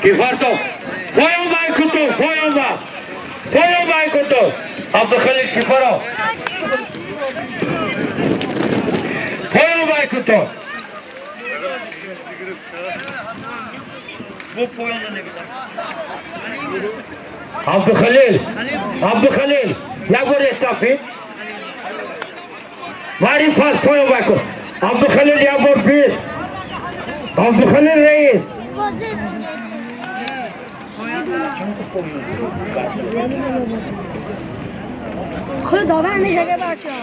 Kifarto. Poyom Baykutu. Poyom Baykutu. Abdülhalil Kifaro. Poyom Baykutu. Bu poyonda ne güzel. Abdülhalil. Ya bu restafi. Mari pas poyom Baykutu. Abdülhalil ya bu bir. Abdülhalil reis. خود داور میگه بچه ها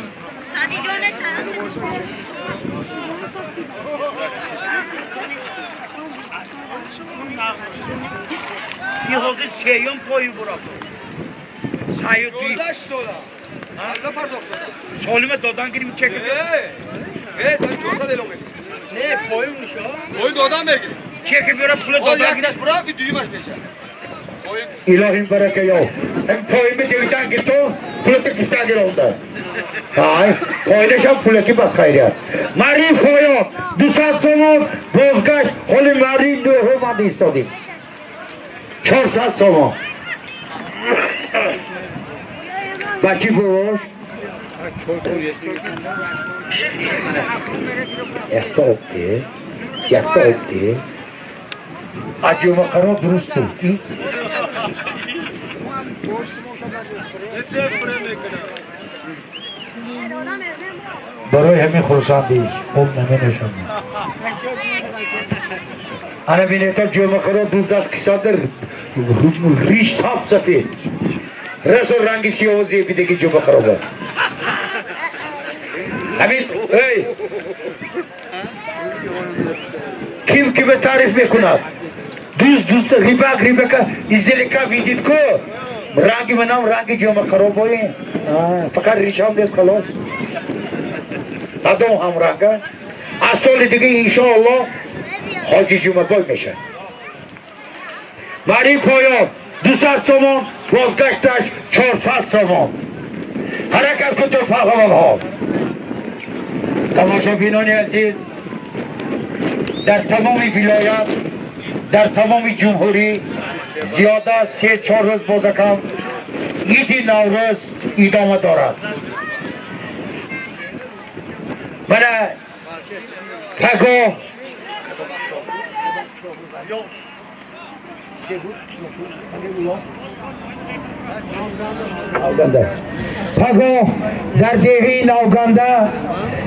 سادی جونه Bir hazır seyyon koyu burası. Sayı değil. Dodaş sola. Ne pardon sola? Solüme dodan girip çekip. Sen çoğusa değil o benim. Ne koymuş o? Oyun dodan vergi. Çekip böyle pula O dodan girip. yaklaş bırak bir düğüm aç mesela. İlahim bereke yok. Hem koyumu deviden gitti, pulutu kısa gir oldu. Hayır, koyulaşan pulutu bas hayriyat. Mari koyu, dusat somon, bozgaç, holi mari nuhu madi istodi. Çorsat somon. Bachi boş. Yakta öptü. Acıma karo duruştu. برای همین خورسندیش اون نمینشون انا بینیتا جمعه خورا دو دست کسا در ریش ساب سفید رسول رنگی سیاوزی بیده که جمعه خورا بر همین kim kime tarif میکند دوست ریبک ازدلکا ویدید کو رنگی منام رنگی جمعه خورا باید فقط ریش هم نیست خلاص Adam hamranga. Asıl dedi inşallah Hacı Cumhurbaşkanı meşe. Mari poyom, dusat somon, vazgeçtaş, çorfat somon. Hareket kutu fahman ha. Tamaşabinani aziz, در تمام ولایت، در تمام جمهوری زیاده 3-4 روز بازکم عید نوروز ادامه دارد. من پگو در دیوی نوگنده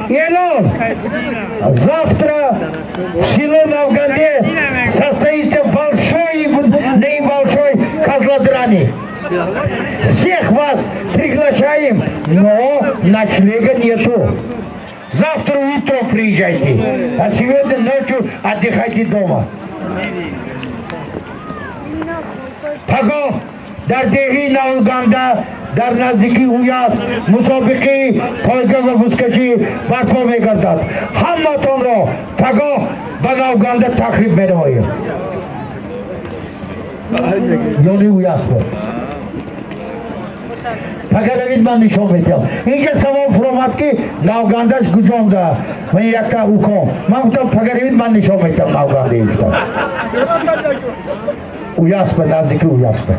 یلو завтра село Новганде состоится небольшой козлодрани. Всех вас приглашаем, но ночлега нету. Завтра утром приезжайте, а сегодня ночью отдыхайте дома. Паго, дар деҳи Навганда, дар наздики Уяз, мусобиқи пойга ва бускачӣ барпо мегардад. Ҳаматонро паго ба Навганда тақриб менамоем. Ёни Уяз бод. Пага давид ман нишон медиҳам. Инҷа савол фуромад ки Навгандаш куҷонда? Ман якта уком. Ман гуфтам пага давид ман нишон медиҳам Навгандаи гуфтам. Уяспа, наздики Уяспа.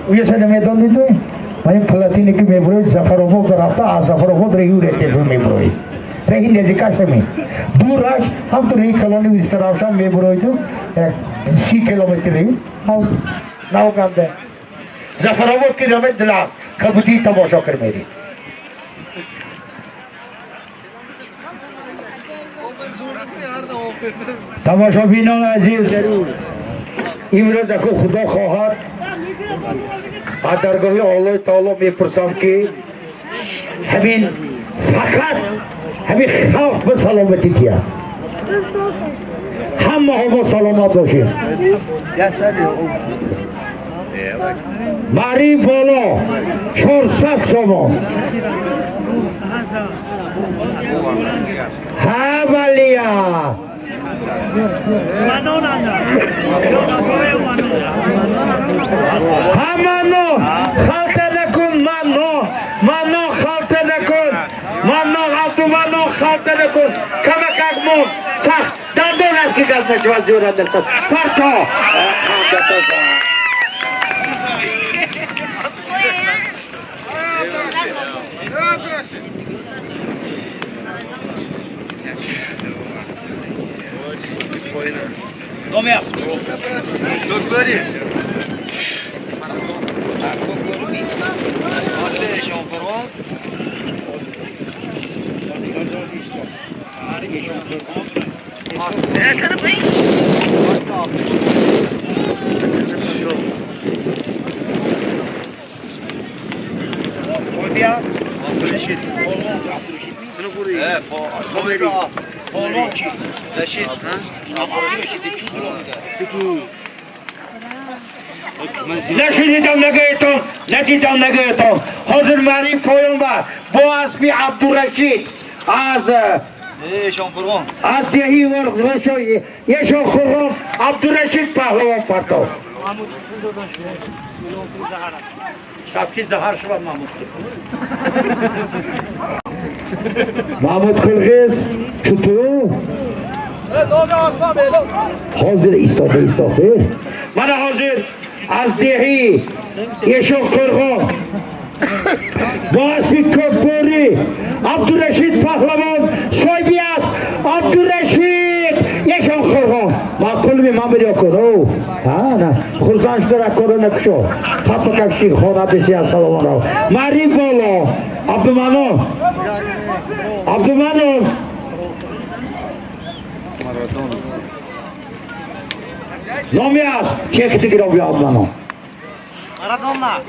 Уяса намедон дидои? Ман ин платини ки меброид Зафаробод рафта, аз Зафаробод реҳи ретефи меброид. Реҳи незикаш нами. Дураш ҳамту реҳи калони Вистаравшан меброиду 30 километри Навганда. Зафаробод ки намед дил аст, кабудӣ тамошо кар мерид. тамошобинон азиз, имрӯз ако худо хоҳад аз даргоҳи Аллоҳи таоло мепурсам ки ҳамин фақат ҳамин халқ ба саломатӣ кияд. ҳамаҳо мо саломат бошем. мари боло 400 сомон. ҳавалия ҳамано халта накун, мано халта накун, мано абдумано халта накун. камакак мон сахт дандон از که گز نشود زیور اندرسد فرتا Номер. Doktori. ندیدم نگهتم حاضر مری پایان با اسبی عبدالرشید از دهی ورق یشان خورم عبدالرشید پهلوان پرتاو شبکی زهر شود محمود خلقیز چطور؟ حاضر ایستافه من حاضر از دهی یشان خورم با اسبی کبوری عبدالرشید پهلوان صاحبی است عبدالرشید یشان خورم ما کلمی من بریا کرو نه خورزانش داره کرو نکشو پاپا ککشی خونه بسیار سلام رو مری بالا عبدالمنون نامی است چه که تگیرم بیا عبدالمنون Maradona.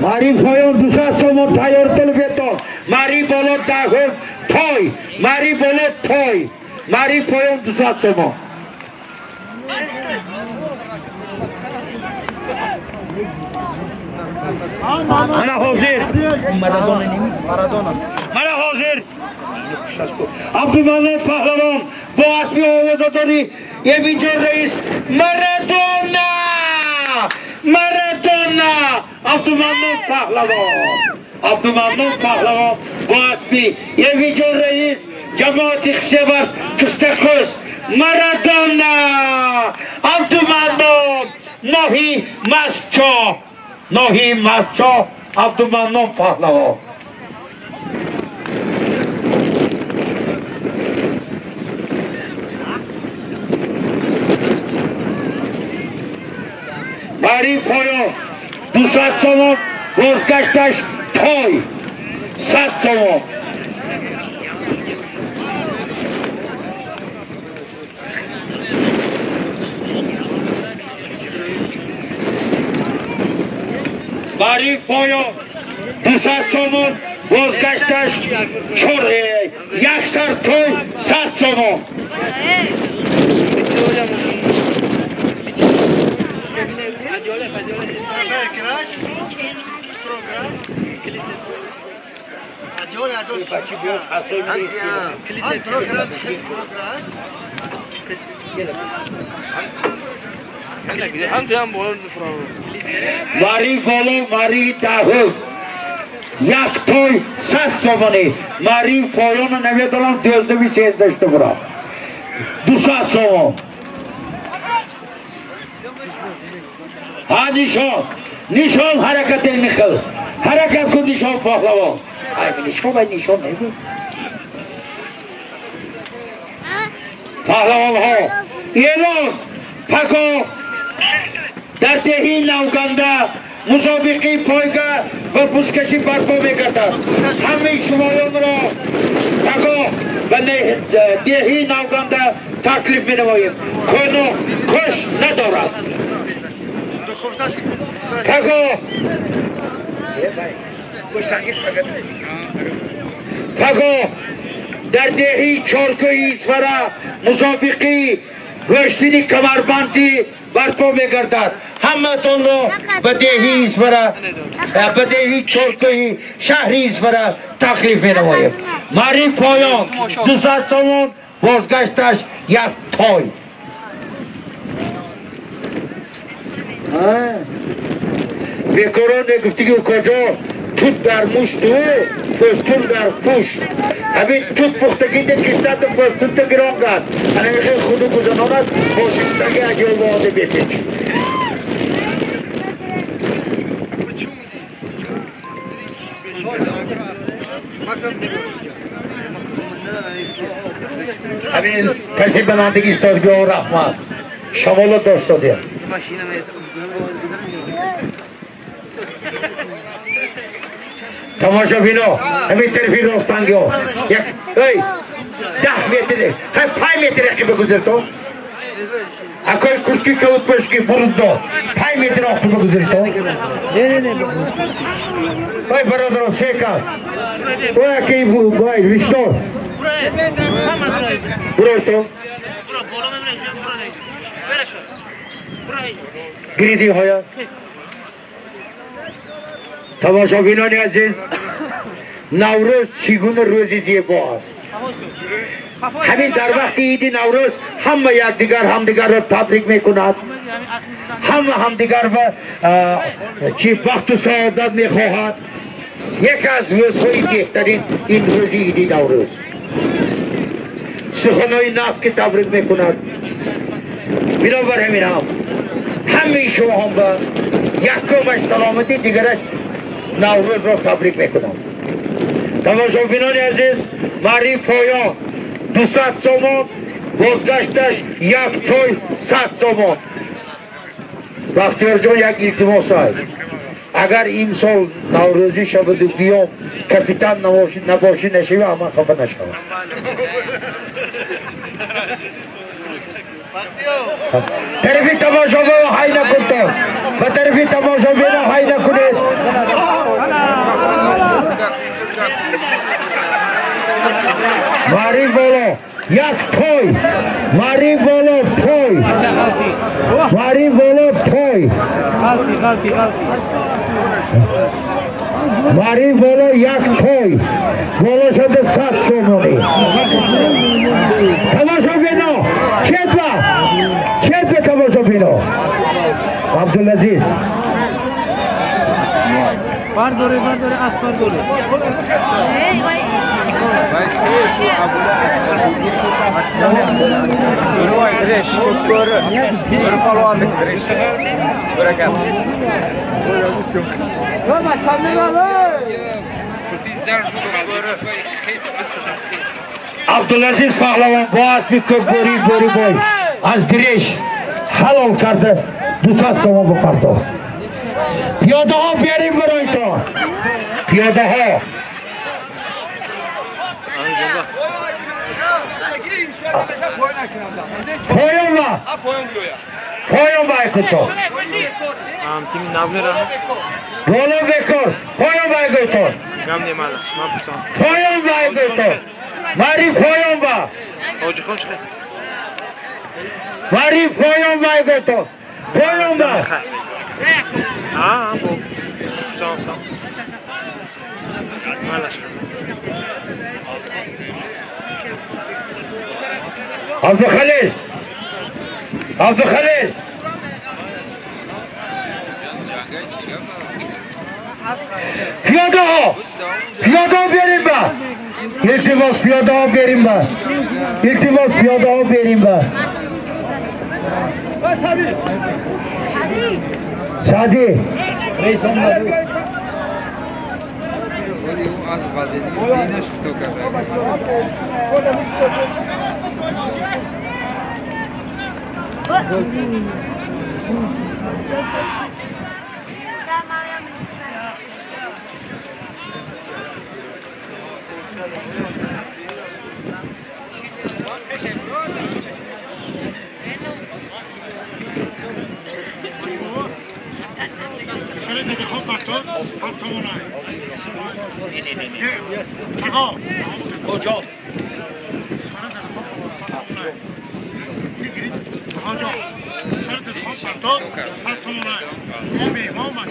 Mari payon dusa somon tayor telbeto. Mari bolot dahon toy. Mari bolot toy. Mari payon dusa somon. Mana hazır. Maradona. Mana hazır. Abdülmanap Pahlavon. Bu asbi ovazadori. Yemincan Reis. Maradona. Abdülmanap Pahlavon. Bu asbi. Yemincan Reis. Cemaat-i Xsevas. Kıstakos. Maradona. Abdülmanap. Nohi Mascho. Abdülmanap Pahlavon. Mari poyo, du satsomo, rozgashtash toy, satsomo. Mari poyo, du satsomo, rozgashtash chore, yaksar toy, satsomo. Mari Volo, Mari Dahu, Yaktoy, Sassovani, Mari Poyon, Nevedolan, Diosdevi says the Stovra. Dusasovo. Nishon harakat el Mikhal. Harakat ko nishon Pahlavon. Ay nishon nevi. Pahlavon ho. Yelon Pako در دهی نوگنده مسابقه پایگاه و پوزکشی برپا می‌گردد. همه شمایان را پگاه و دهی نوگنده تکلیف می‌نماییم. کنو کش ندارد. پگاه در دهی چارگاه ایزوره مسابقه گشتینی کمربندی برپا می‌گردد. همتون رو به دهی اسفره به دهی چرکهی شهری اسفره تکلیف می نمایم ماری پایان 200 تومان بازگشتش یک پای بیکاران گفتی که کجا توت در مشت و پستون در پوش همین توت پختگی ده کشتت و پستون تا گرام کرد همین خیلی خودو گذناند باشیدتگی اجیال واده بیتیج همین کسی بناندگی استادگی و رحمت شمالت داشت دادیم تماشا بینو همین طرفی راستنگی ها یک 10 متره خیلی 5 متره که بگذر تو اکای کرکی که اوت پشکی برود دو 5 متره آخت بگذری تو ای برادر سه کس او یکی بای ریشتور برای تو گریدی هایا تماشا بینانی عزیز نوروز چگونه روزی زیبا است همین در وقت عید نوروز همه یکدیگر همدیگر را تبریک میکند همدیگر و چی بخت و سعادت میخواهد یک از روزهای بهترین این روزی عید نوروز سخنهای نفس که تبریک میکند بنابر همین همه شما هم با یکمش سلامتی دیگرش نوروز را تبریک میکنم تماشا بینان عزیز ماری پایان 200 تومان بازگشتش یک توی 100 تومان بختیار جان یک التماس است اگر این سال نوروزی شود و بیام کپیتان نباشی نشوی اما خفه نشوم طرفی تماشا با حی نکنید به طرفی تماشا بینا حی نکنید ماری بالا یک توی ماری بالا توی ماری بالا توی ماری بالا یک توی بالا شده 100 تومانی تماشا بینا چت به تماشا بینا عبدالعزیز برداره اسپر دوره عبدالعزیز پهلوان با اسبی بوری بای از دریش حلال کرده 200 تومان بپرداخت پیاده ها بیاریم برای تو پیاده ها پایان با پایان با اکن تو بالا بکن پایان با اکن تو پایان با اکن تو ماری پایان با ماری پایان با اکن تو پایان با عبدالخلیل عبدالخلیل پیاده ها بیاریم با التماس پیاده ها بیاریم با التماس پیاده ها بیاریم با سادی رئیس آمد کجا؟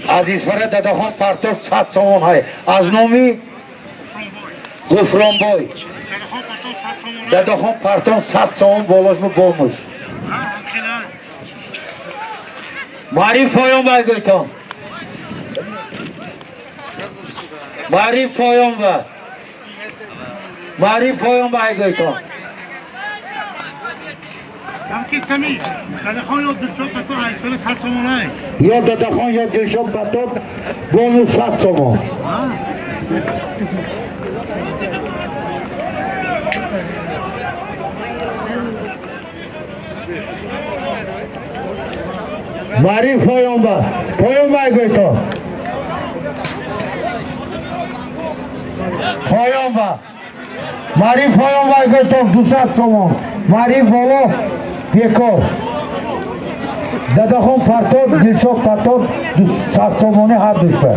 از اسفر دادخان پرتوب 100 سومون های از نومی گفرانبای دادخان پرتوب 100 سومون بولش بولمش ماری پایان بای گویتان ماری پایان بای ماری پایان بای گویتان دادخان یا دلشاد پتو هایسول 100 سومون های یا دادخان یا دلشاد پتو بولش 100 سومون ماری پایان بای گویتان پایان با ماری پایان بای گویتان 200 سومون ماری بالا یکو دادخان پرتوب دلشاد پتو 200 سومونی هر دوش پر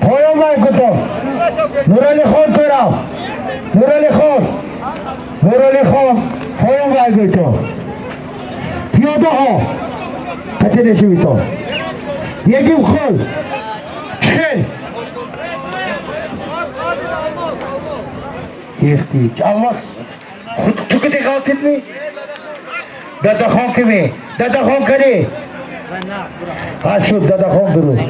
پایان بای گویتان نورالی خان پیرم نورالی خان پایان بای گویتان پیاده ها کتی نشویتان یکیم خال چل یختی الله تو که دیگاتید می دادخان کمی دادخان کنی ها شد دادخان درست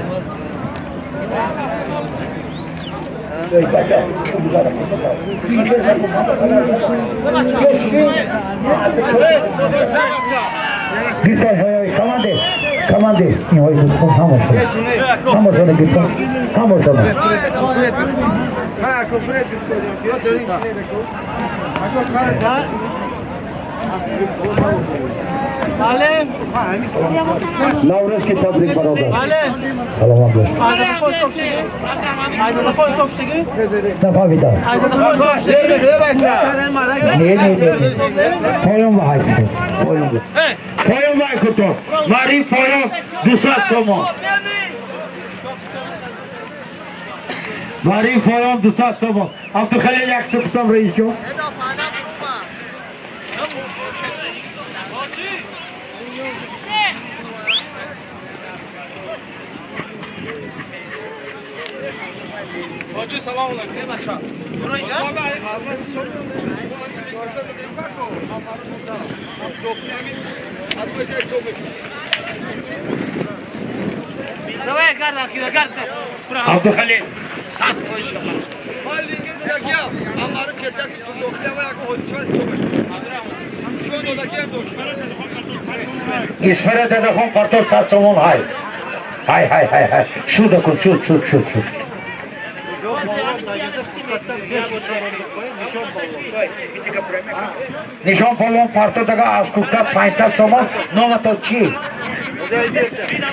گیتار های کمانده این های دوستان همه گیتار همه شده لورس کی تبریک برادر سلام علیکم نفهمیدم نه پایان بای کتو ماری پایان 200 سومون ماری پایان 200 سومون عبدالخلیل یک چپسم رئیس جو Hoca salam olayım. Ne maça? Burayı ya? Давай карта, кида карта. Abdülhalil. Sat koş. Holdingi buraya gel. Amları çetek dokle var ki hoca çok. Şu anda gel dostlar. İsfere dadakhon parto 100 سومون hay. Şurada kur, şu. Nişan falan parto daga az kurta 500 سومون noma to chi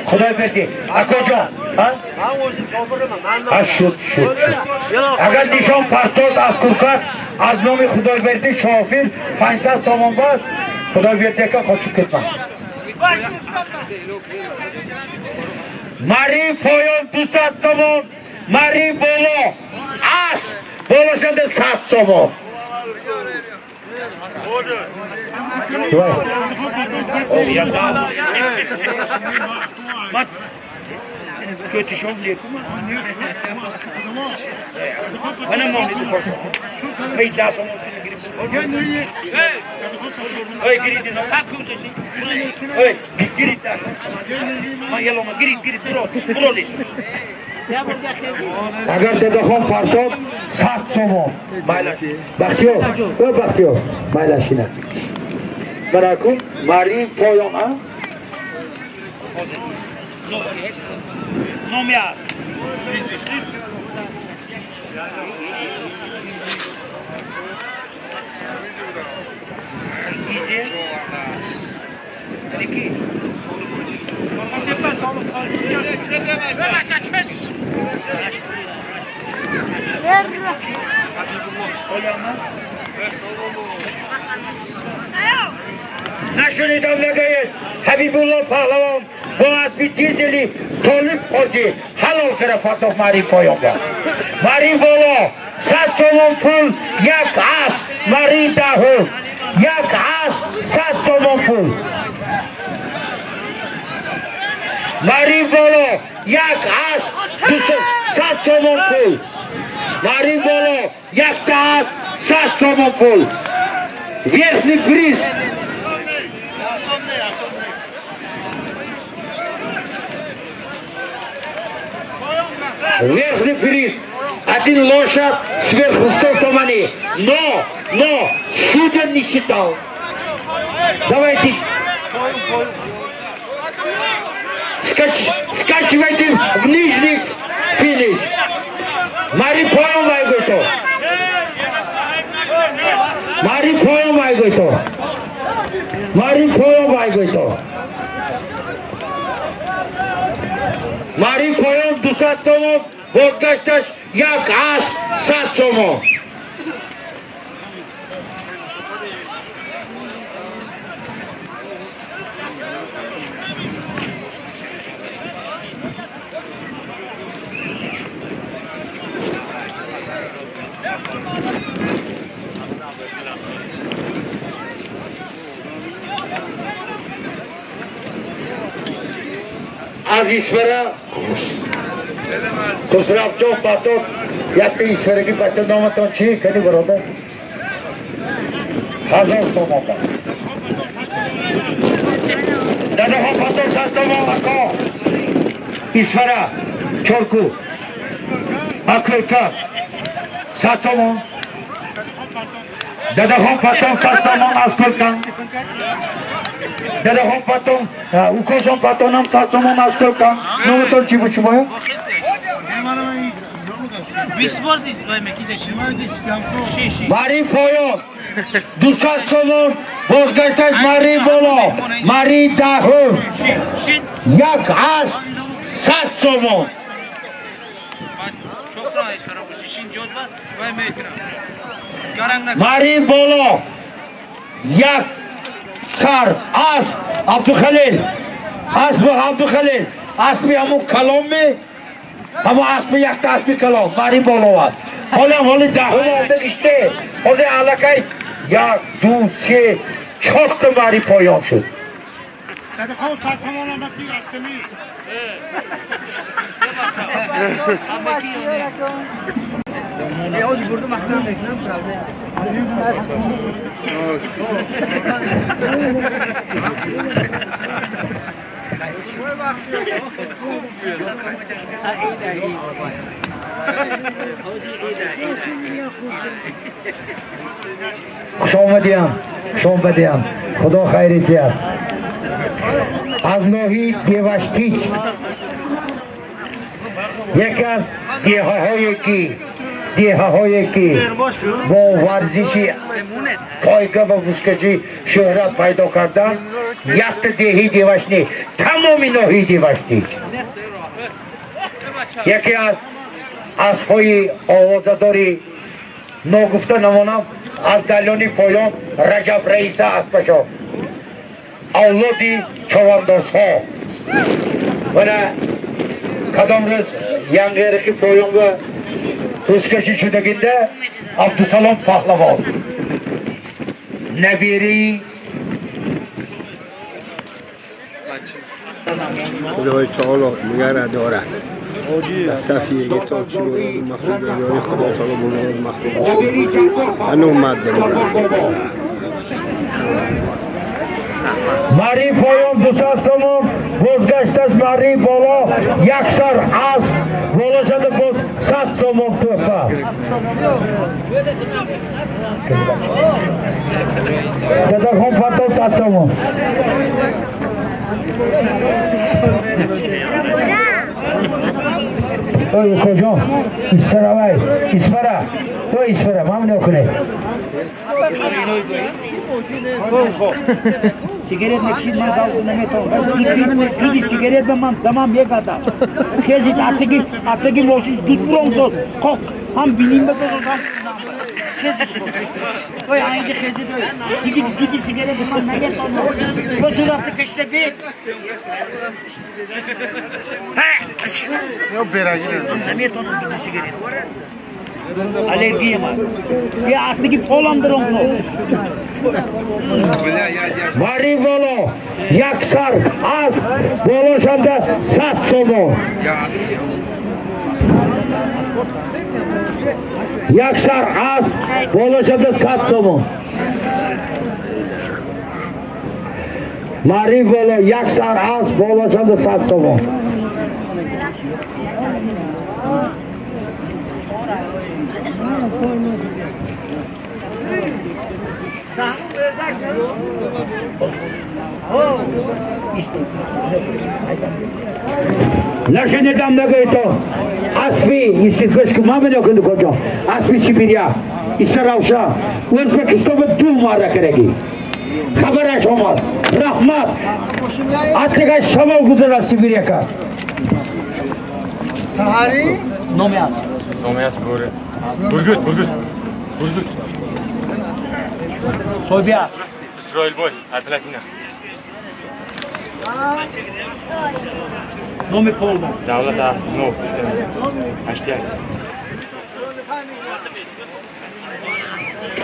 Xudoy berdi. Akojon, ha? Şut. Agar nişan parto az kurta az nomi Xudoy berdi şofir 500 سومون bas Xudoy berdi ka qochib ketma. Mari poyon 200 سومون Mari bolo as bolo şende 100 سومون Mat kötü şovliye kuma bana mı oldu hey das hey girdi no hey girdi ma yelo ma girdi bro Agar dadakhon partob 100 سومون Baxtiyor maylashina Barakun Mari poyon ha Nomyaz Gizi Riki Naşunidan Vegayet Habibullah Pahlavan Boğaz bir dizili Tolip Hoca Halal kere Fatih Mari Poyonga Mari Bolo 100 سومون pul yak as Mari dahu یک هست 100 تومان پول ماری بالا یک هست 100 تومان پول ماری بالا یک هست 100 تومان پول верхний приз верхний приз один лошадь сверху 100 томаней но судья не считал давайте скачивайте в нижний финиш Мари поем вайгото Мари поем вайгото Мари поем вайгото Мари поем 200 томон бозгашташ як аз 100 томон از ایشورا خسرابچون پاتون یک ایشورا کی بچه نامتون چی کنی برادر 1000 تومان داده ها پاتون 100 تومان اکا ایشورا چورکو اکویکا 100 تومان داده ها پاتون 100 تومان از کلکن داده ها پاتون اوکوشون پاتون هم 100 تومان از کلکن نومتون چی بچه باید؟ 20 بار دیست باید میکیزش ماری پایان 200 تومان بازگشتش ماری بالا ماری دهو یک هست 100 تومان ماری بالا یک سر اسب عبدالخلیل اسب عبدالخلیل اسبی همون کلامی اما اسب یک تا اسب کلام ماری بالا حالی دهو آمده گشته از علاقه 1 2 3 4 تا ماری پایان شد داده خواهد سرسمان آمد دیگه اکسمی خوش آمدیم خدا خیرت بیاد از ناحیه دیوشتیچ یکی از دیه هایی که با ورزشی پایگاه و بوسکجی شهرت پیدا کردن یک تا دیهی دیوشتی تمامی ناحیه دیوشتیچ یکی از اسب‌های آوازه‌داری ناگفته نمانم از دلیانی پایان رجب رئیس اسبشا اولادی چواندازها و نه کدام روز ینگیرکی پایان و روزکشی شدگینده عبدالسلام پهلوان نبیری خدای تعالی نگه دارد صفیه تا چی بود مخلوق داری خدا تعالی بود مخلوق انو اومد ماری پایان 200 تومان بازگشت از ماری بالا یک سر اسب بالا شده باز 100 تومان تحفه داده خون پاتون 100 تومان اوی کجا؟ اسفره وای اسفره اوی اسفره ممنون کنه سیگارت نکشید من داوز نمیتونم دیدی سیگارت به من تمام یک آتا خیزید اتگی روشیش دود برام شد خوک هم بینیم بسازم خیزید اوی اینجا خیزید اوی دیدی سیگارت به من نمیتونم بسو رفت کشته بید یا برازیل نمیتونم دیدی سیگارت الرژی من یه اتگی پولم درام شد Mari bolo, yaksar, az, bolo şanda sat somo. Yaksar, az, bolo şanda sat somo. Mari bolo, yaksar, az, bolo şanda sat somo. Naše nedávno je to Aspi, jestli dneska máme nějakou kočo, Aspi Sibiria, Israelša, Uzbekistan में दूर मारा करेगी, खबर है शोमत, रहमत, आते का शमल गुजरा सिबिरिया का, Sahari, Nomeas Boris. Burgut. Soybia. İsrail boy, Alplatina. Nomi Polda. Davlata, no, Ashtiak.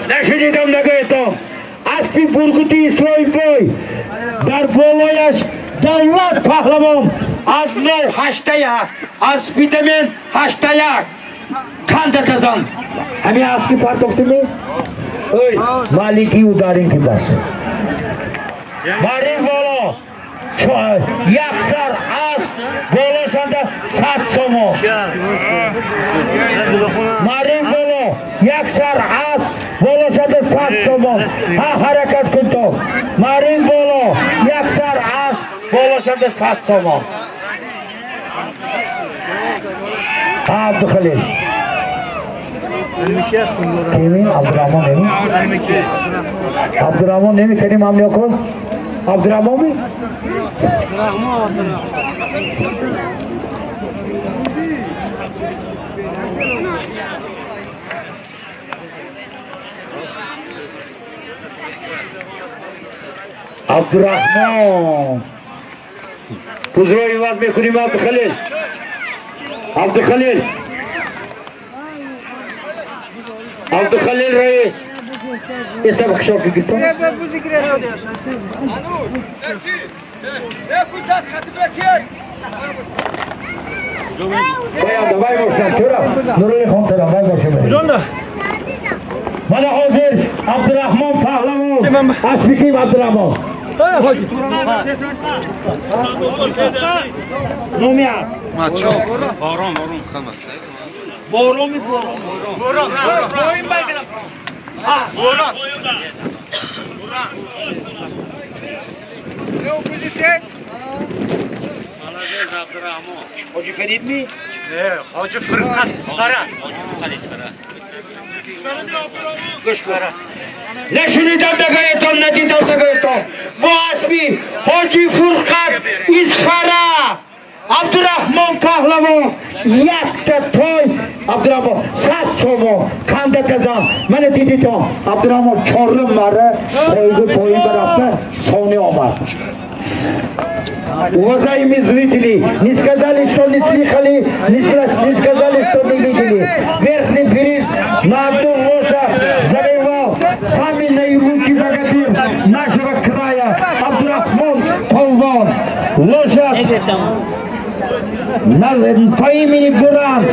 naše nedávno je to Aspi Burguti İsrail boy, dar boloyaş, davlat pahlavom, az nol haştaya, Aspi demen haştaya, kanda kazan. Hemi Aspi partoktu mu? Oy, maliki udarin ki bas. Mari bolo, yaksar, az, bolo şanda sat somo. Mari bolo, yaksar, az, bolo şanda sat somo. Ha harakat kunto. Mari bolo, yaksar, az, bolo şanda sat somo. Abdülhalil. Emin Abdurrahman Emin. Abdurrahman Emin tenim naam लिखो. Abdurrahman mi? Abdurrahman. Pozdravím vás, měchudím Abdulhalil. Abdulhalil. Abdulhalil Reis. Jestli bych šel k gitu? Давай başla, köra. Nuruli Khontar, давай başla. Bana hazır Abdurrahman Pahlavon. Asbikim Abdurrahman. Nomiyat. Maço. Baron. Boron mi? Boron belgeden. Boran. Ne o pozisyet? Hoca Ferit mi? Ne, Hacı Fırkat İsfara. Kışkara. Leşiniden de gayetom, nediden de gayetom. Bu asbi Hoca Fırkat İsfara. Abdurrahman Pahlavon. Yakta toy. Abdurrahman sat somo. Kanda kazan. Mene didi to. Abdurrahman çorlum var. Koydu koyu bıraktı. Soni omar. Уважаемые зрители, не сказали, что не слыхали, не сказали, что не видели. Верхний приз на одну лошадь завоевал самый наилучший богатырь нашего края, Абдуррахман Пахлавон. Лошадь по имени Буран.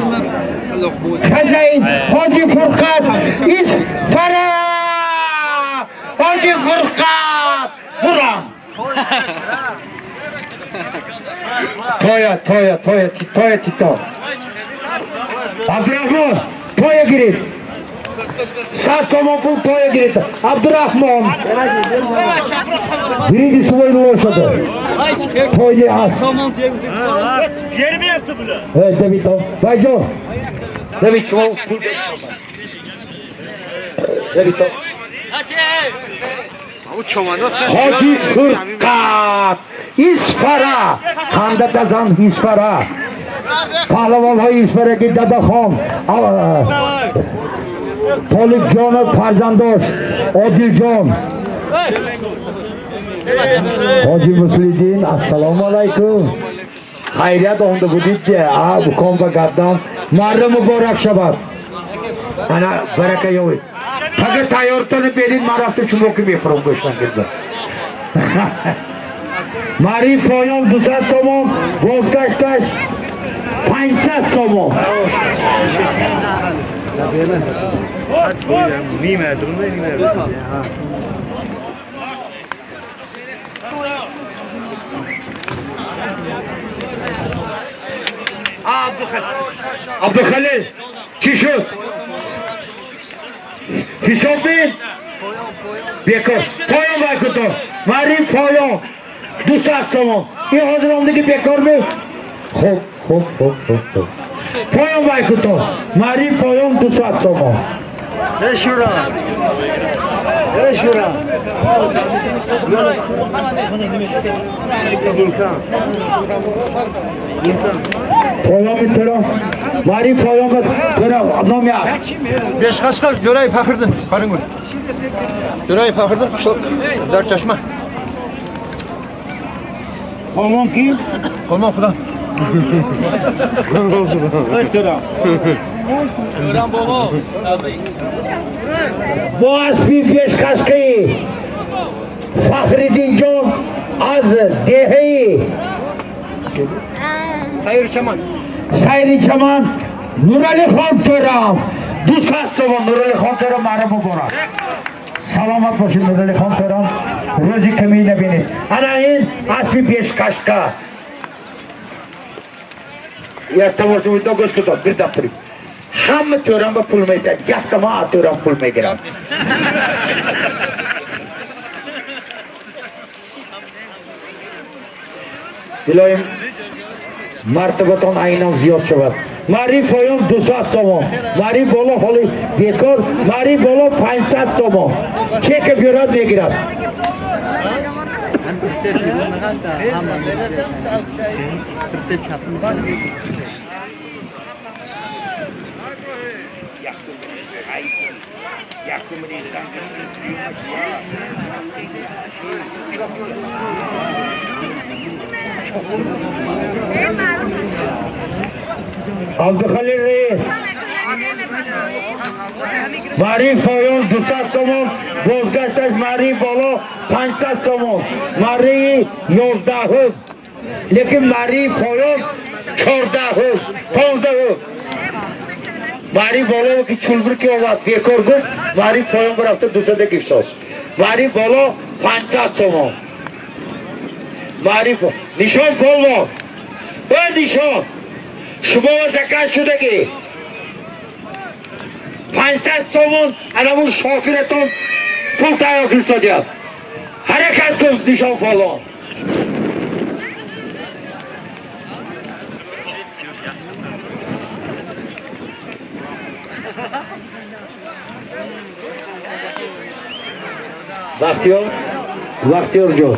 Хозяин Ходжи Фуркат из Фара. Ходжи Фуркат Буран. Toya Tito. Abdurrahman, toya girip. Satsomopul toya girip. Abdurrahman. Birinci svoyunu olsadı. Toya az. Yeri mi yaptı bunu? Evet, David o. Bayco. David o. David o. Hoca Fırkat İsfara. Kanda kazan İsfara. Pahlavon های İsfara ki Dadaxon. Tolib Can'ı farzandosh. Odiljon. Hoca Musliddin. Assalomu alaykum. Hayriyat onda budid ki. Bu komba qaddam. Marra muborak shabad. Ana baraka yo'q. اگر تیارتان برید من رفته شما که میفرم گوشتن کردم ماری پایان 200 تومان بازگشتش 500 تومان عبدالخلیل چی شد؟ حساب بین؟ بیکار پایان باید کتو مریم پایان 200 تومان این حاضر دیگه بیکار می خوب پایان باید کتو مریم پایان 200 تومان بشورا پایان میترم مریم پایان میترم نامی است Beş kaşkal görey fakırdın. Karın gül. Görey fakırdın. Kışlık. Zar çeşme. Kolman ki? Kolman kuda. Ötürüm. bu asbi peşkaşkayı Fahreddin Can az deheyi Sayri Çaman Nurali Khan Töram 200 تومان Nurali Khan Töram mara mubarak Salamat başın Nurali Khan Töram Rozi kemiği nebini Anayin asbi peşkaşka Yartamar çubukta göz kutu bir daptırım Hamma Töram'a pul meyter Yahtama Töram pul meygiram İlayim martabaton aynam ziyad şavad Mari payam 200 تومان Mari bola holi bekar Mari bola 500 تومان Çekip yurad megiram Abdülhalil Reis Mari Fayon 200 تومان Bozgaçtaş Mari Bolo 500 تومان Mari 11 Lekin Mari Fayon 14 15 Mari Bolo ki çulbur ki ovad bekor guf Mari Fayon برفته 200 گیفساز Mari Bolo 500 تومان Mari Nişan Bolo Ben nişan شما زکات شدگی 500 تومان الان شافرتون پول تیار کردیم حرکت کن نشان فالان وقتیار جو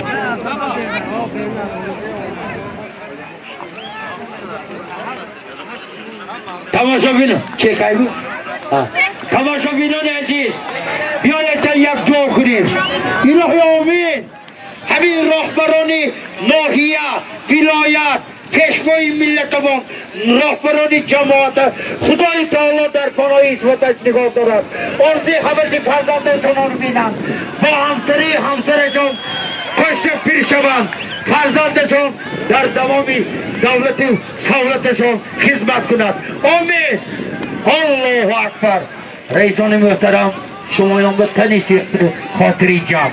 تماشابینان چه قیبی؟ تماشابینان عزیز بیایید یک دعا کنیم الهی آمین همین رهبرانی ناحیه ولایت پیشوای ملتمان رهبرانی جماعت خدای تعالی در پناه عصمتش نگاه دارد عرضی حوض فرزندانشان رو بینند با همسرشان پشت پیر شوند فرزندشان در دوام دولت سهولتشان خدمت کند آمین الله اکبر رئیسان محترم شمایان به تنی خاطری جمع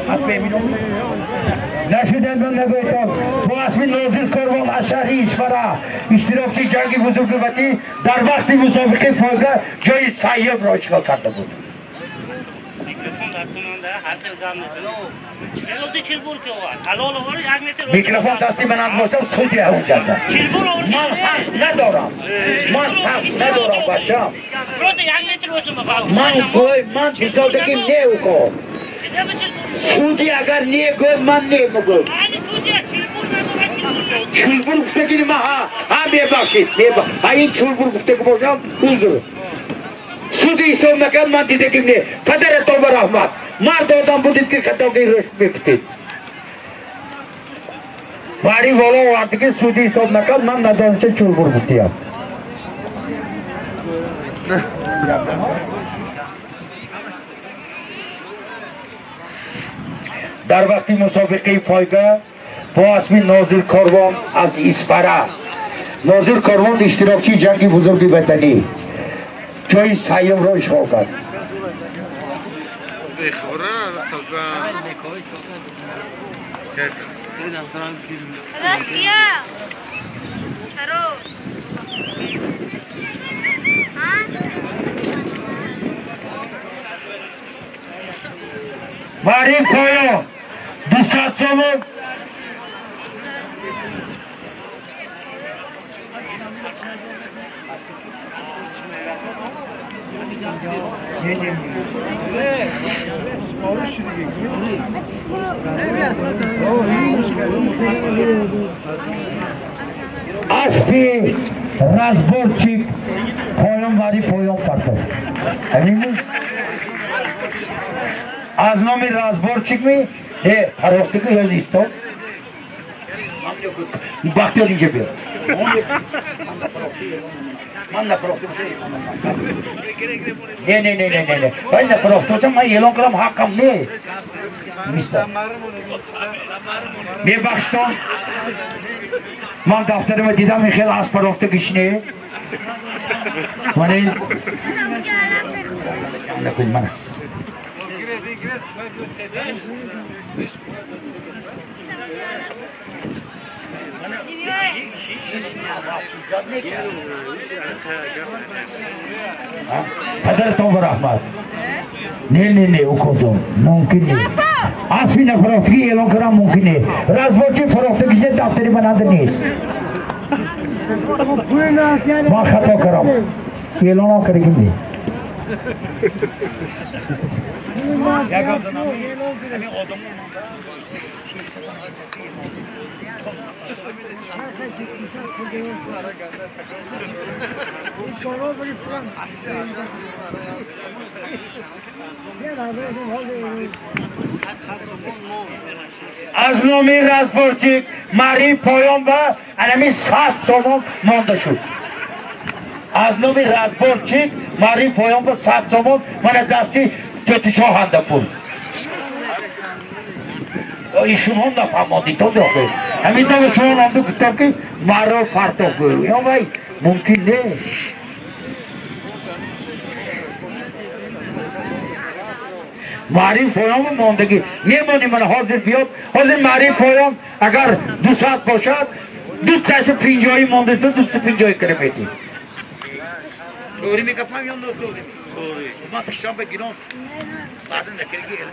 از ببینم نشدن من نگویتم با اسم نازل کروان از شهر ایشورا اشتراکچی جنگ بزرگ وقتی در وقت مسابقه پایگاه جای سیوم را اشغال کرده بود میکروفون دستی من هم باشم سودی هم کرده من حق ندارم بچم من بسادگیم نیو کن سودی اگر نیه گوی من نیه مگوی چولبور گفته گیری من ها میبخشید این چولبور گفته که باشم حضور سودی ایسا نکن من دیده گیم نیه پدر تو برحمت مرد آدم بودید که خطاقی رشد بکتید باری والا وقتی که سودی ایسا نکن من ندانشه چولبور گفتیم در وقتی مسابقه پایگاه با اسم ناظر کاروان از ایسپره ناظر کاروان اشتراکچی جنگ بزرگ وطنی جای سیوم را اشغال کرد باری پایان 200 سوم اسبی رزبورچیک پایان باری پایان پرتو از نام رزبورچیک می پرافته که یاد ایستا بختیار اینجا بیار من نپرافته نه باید نپرافته باشم من اعلان کنم حقم نه میبخشتم من دفترم دیدم این خیلی از پرافته کشنه من این نکن من پدرتون برحمت نه او کدوم ممکن نیست اسبی نفرافتگی اعلان کنم ممکن نیست رزبورچی فرافتگی سے دفتری بناده نیست ما خطا کرم اعلان ها کرگیم نیست از نامی رزبورچیک مری پایان و انمی 100 سوم مانده شد از نامی رزبورچیک مری پایان و 100 سوم من دستی تتشاه هنده پول ایشون هم نفهمادی تو داخل همین تا به شما نامده گفتم که مرا فرطاق گویو یا بای ممکن نیست معریف پایام ماندگی میمانی من حاضر بیاد حاضر معریف پایام اگر 200 باشد 250 مانده شد 250 کلمتی دوری میکپم یا نه دوری من پیشم بگیرم بعد نکرگی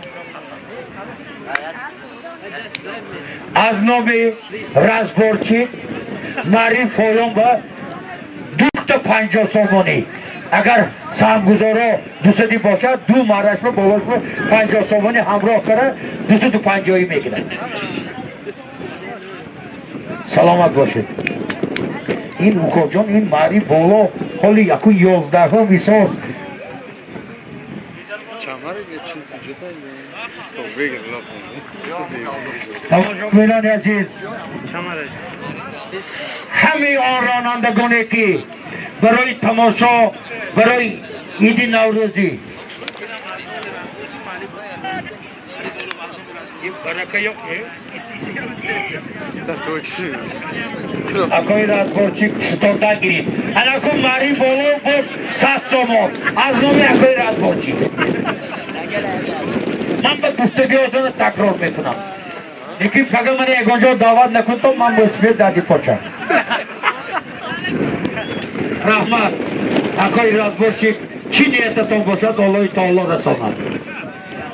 از نام رزبورچی معریف پایام با 250 سومانی اگر سهمگزارا 200 باشد دو مارش با باورش 50 سومانی همراه کنه 250 میگیرن سلامت باشید این اوکا جان این ماری بالا حالی یکو 11 ها ویساز تماشاگران عزیز همه آن رانندگانی که برای تماشا برای عید نوروزی اکای رزبورچی ستارده گیرید اکای ماری بالا بود 100 سومان از نام اکای رزبورچی من به گفتگوهاتون تکرار میکنم. یکی فقط من یکانجا دعوت نکنم من بسپید دادی پاچم. رحمت آقای رازبورچی چی نیتتون باشد الله تعالی رساند.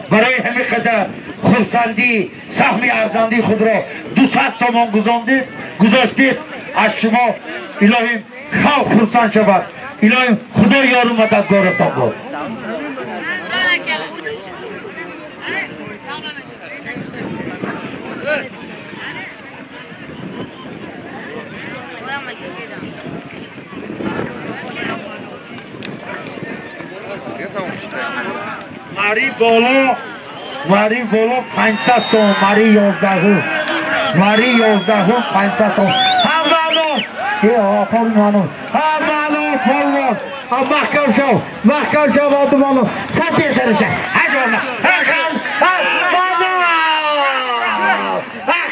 برای همین خدا خرسندی سهمی ارزندی خود را 200 تومان گذاشتید از شما. الهیم خلق خرسند شود. الهیم خدا یار و مددگارتان بود. ماری بالا 500 تومان ماری 11 ماری 11 500 تومان همانو یه آفر منو همانو پولون محکم شو آدمانو سطح سرشه هجوانا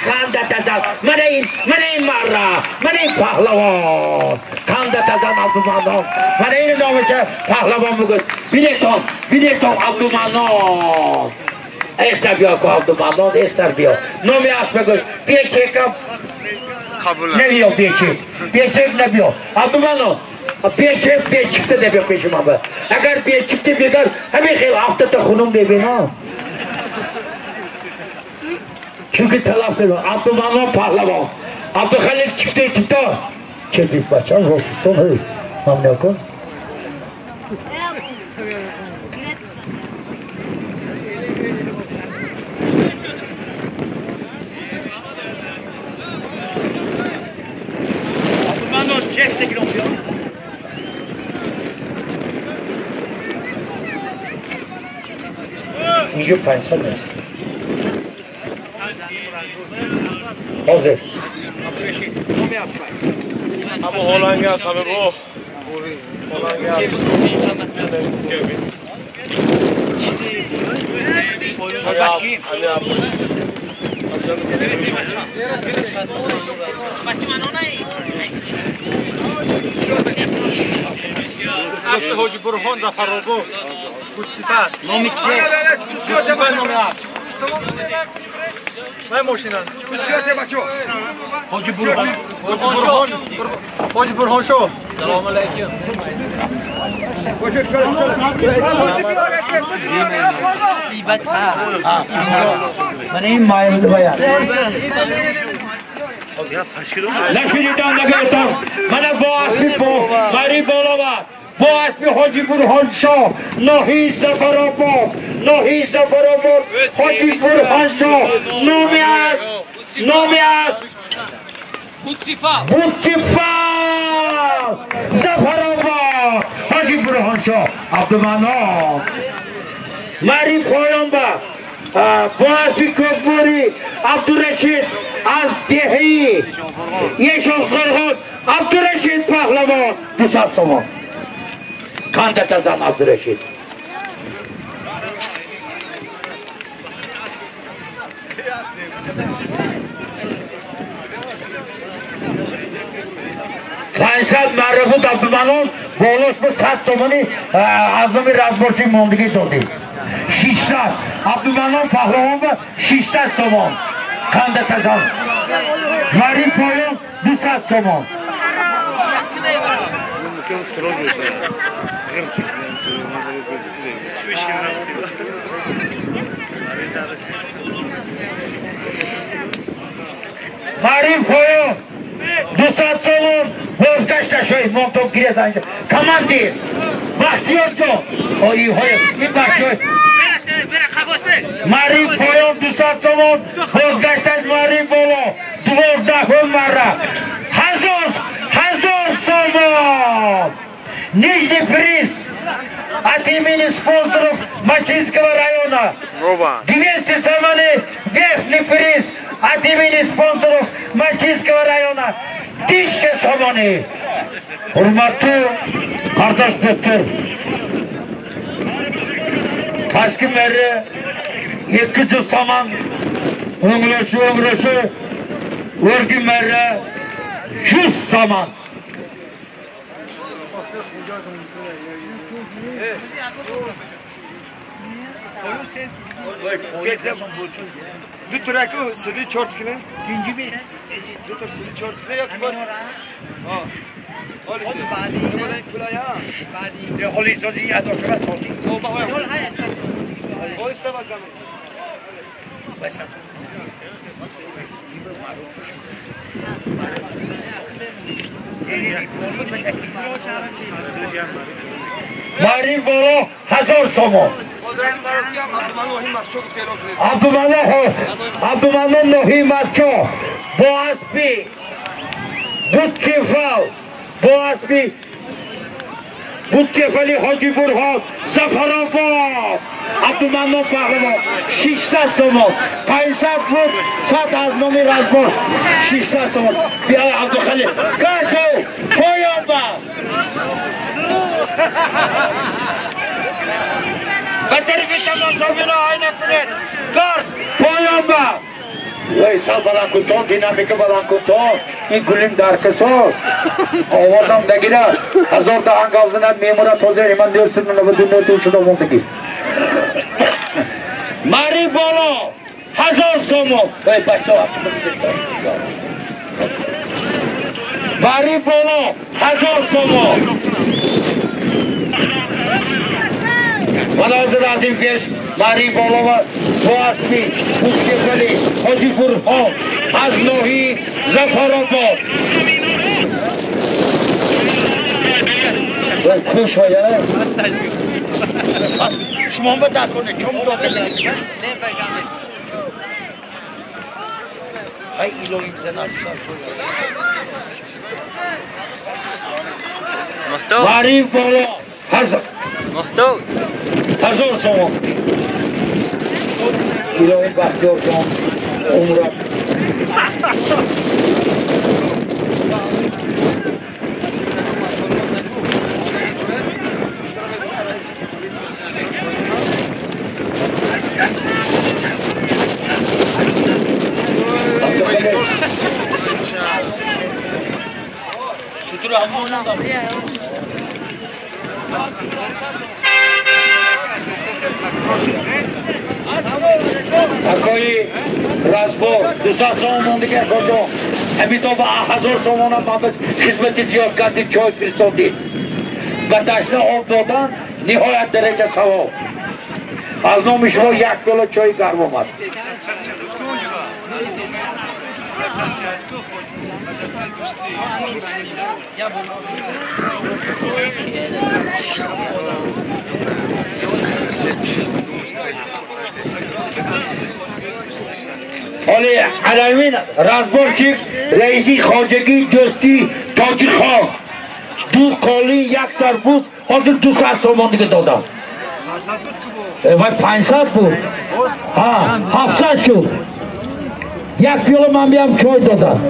خندت ازم من این مرا من این پهلوان خندت ازم عبدالمنان من این نامشه پهلوان بگوید بیلیتون عبدالمنان ایستر بیا که عبدالمنان ایستر بیا نامی هست بگوید بیچکم نبیا بیچک نبیا عبدالمنان بیچکته نبیا پیش من باید اگر بیچکته بیدر همین خیلی هفته تا خونم ببینم çünkü telaff ediyor. Abdülmanap Pahlavan. Abdülhalil çıktı iktidar. Çekiz başkan Roşuston hey. Namnakon. Abdülmanap çekti ki yapıyor. İyice pensel mi? Hazır. Ama Hollanda sabe bu. Hollanda. Aslı Hoca Burhan Zafaroğlu. Bu sıfat. Nomitçi. Ben moşinan. Kusyate bacho. Hoca Burhan. Hoca Burhan Show. Selamun aleyküm. من این مایل باید نشونیتان نگرتم من با اسبی مری بالا با اسبی حاجی برهان شاه ناهی زفرآباد حاجی برهان شاه نامی است بودسیفا زفرآباد حاجی برهان شاه عبدالمنان مری پایان با اسبی کبوری عبدالرشید از دهی یشان قرغان عبدالرشید پهلوان 200 تومان کاندت ازم عبدالرشید خانشد معرفت عبدالمنان بالاش به 100 تومانی از نمی رزبارچی موندگی دادیم 600 عبدالمنان پهلوان به 600 تومان کاندت ازم مری پایان 200 تومان مری پایان 200 تومان بازگشته شوید مونتون گیره زنجه کماندیر بختیار جان این بخشوی مری پایان 200 تومان بازگشته مری بالا 12 مره 1000 تومان Нижний приз от имени спонсоров Мачинского района. 200 саманы верхний приз от имени спонсоров Мачинского района. 1000 саманы. Hurmatli kardeş dostlar. Kaskı meri 200 saman. Öngreşi örgü meri 100 saman. دو ترک و سری چهار کنه İkinci bir. دو تا سری چهار کنه یا کبار حالی سری بوده این کلا یا Ya holi sözü ya da şuna sordu. o istemez kanı Mari bolo 1000 somon. Abdumano Nohimacho. Boaspi. Butchefal. Boaspi. Butchefali Hoji Burhan. Safarabad. Abdumano Pahlavon. 600 somon. 500 fut. 100 az nomi razbor. 600 somon. Bia Abdukhali. Kato. Poyamba. Bateri tamam sorguna ayna kuret. Kar. Poyamba. Vay sal balankuton, dinamika balankuton. این گلیم در کساس آوازم دگیره 1000 تا هنگاوزنم میمونه توزه ایمان دیو سرمون و دنیا تو شده موندگی ماری بالا 1000 سومو وای بچه ها ماری بالا 1000 سومو مناظر از این پیش ماری بالا و بواسمی بوچکلی حاجی برهان از نوحی زفرآباد خوش باید شما با دکنه چون داده لازم های ایلویم زنان بسار محتوب ماری بالا 1000 سوم ایلویم بختیار شما عمرم چطور همون ندام اکایی رزبار 200 سوم مونده که کجا همین تا با 1000 سوم هم بس خدمتی زیاد کردید چای فرستادید و تشنه آب دادن نهایت درجه ثواب از نام شما 1 کیلو چای گرم آمد حالی علمین رزبارچیک رئیسی خواجگی دوستی تاجی خواه دو کالی 1 سربوز حاضر 200 سومان دیگه دادم وای 500 بود ها 700 شد 1 پیاله من بیام چای دادم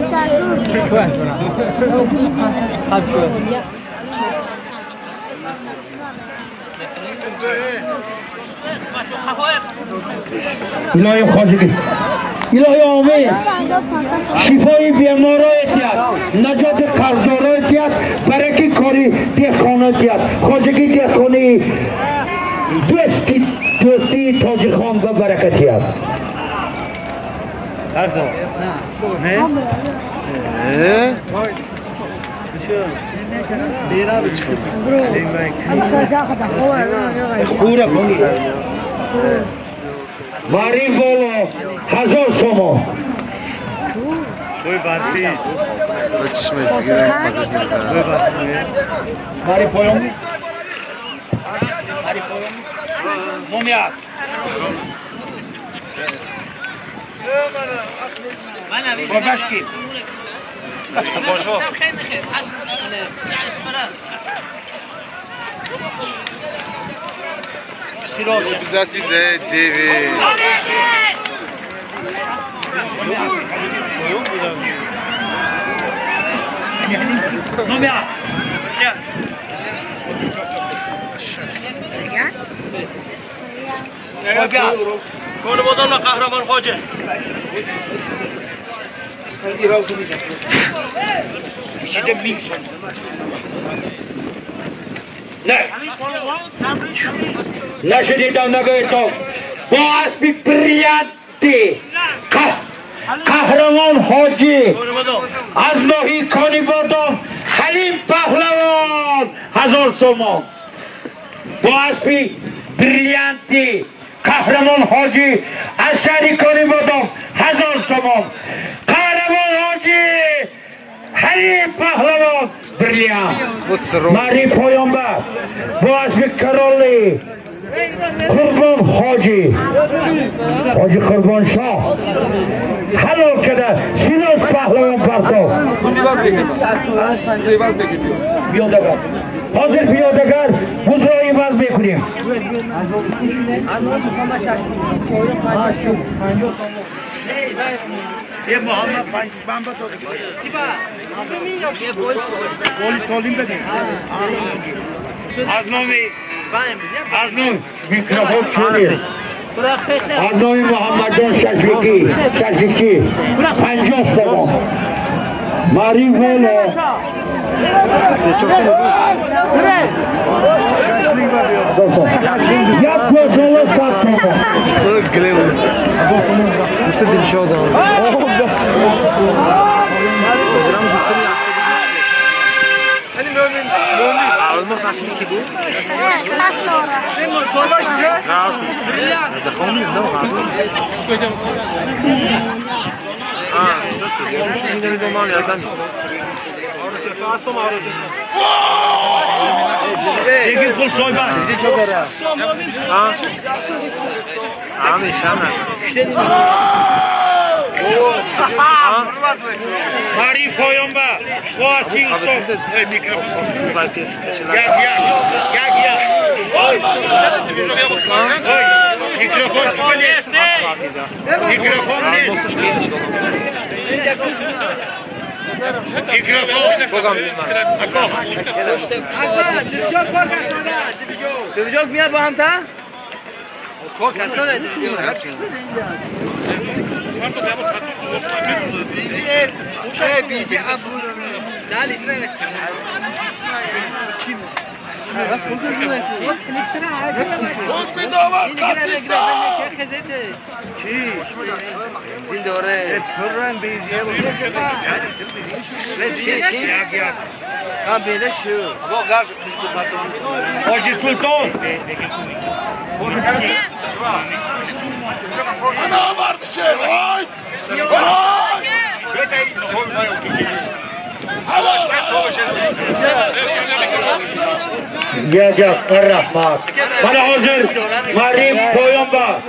الهی خواجگی الهی آمین شفای بیمارایتیت نجات قرضدارایتیت برکی کاری دیخانایتیت خواجگی دیخانی دوستی تاجر خان و برکتیت ماری بالا 1000 سوم ماری پایان مومیاس باشکی Bizasi de TV. مومیاس Konu bodonla kahraman hoca. Şimdi Minson. نه نشدید نگه تو با اسب بریانتی قهرمان حاجی از ناحیه کانیبادام حلیم پهلوان 1000 تومان با اسب بریانتی قهرمان حاجی از شهر کانیبادام 1000 تومان قهرمان حاجی حلیم پهلوان بریان مری پایانبر با اسب کرالی قربان حاجی قربان شاه حلال کده سیراج پهلوان پرتو بیادگر حاضر بیادگر بزرگی باز بکنیم یه محمد پنجشنبه تو پلیس سالیم بده از نام میکروفون کنید از نام محمد جان شکلیکی 50 تومان ماری والا یک گوزالا 100 تومان Almost asking ki bu. Mari Foyomba, was being stopped. Microphone. Bizi abone. Hoji Sultan. Ana vardı şey. Vay! Ya Rahman. Bana hazır Marim Poyamba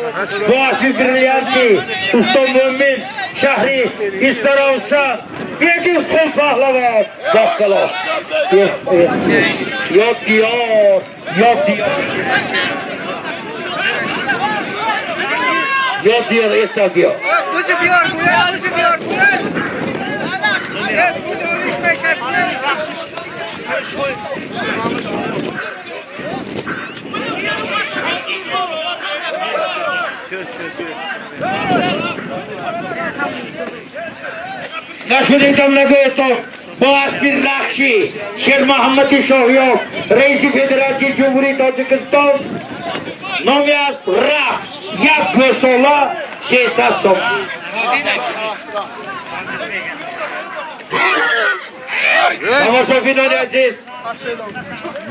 Boğaziçi Brilyanti Usta Mümin Şahri İstaravsa Yedi Kul Pahlavan Bakkala Yok diyor İsa diyor Naşuddin Nagayto Boğaziçi Rakşi Şer Muhammed Şahiyo Reisi Federasyonu Cumhuriyet Tacikistan Nomyaz Rak Yak Gösola Şehzat Som Ama Sofi'den aziz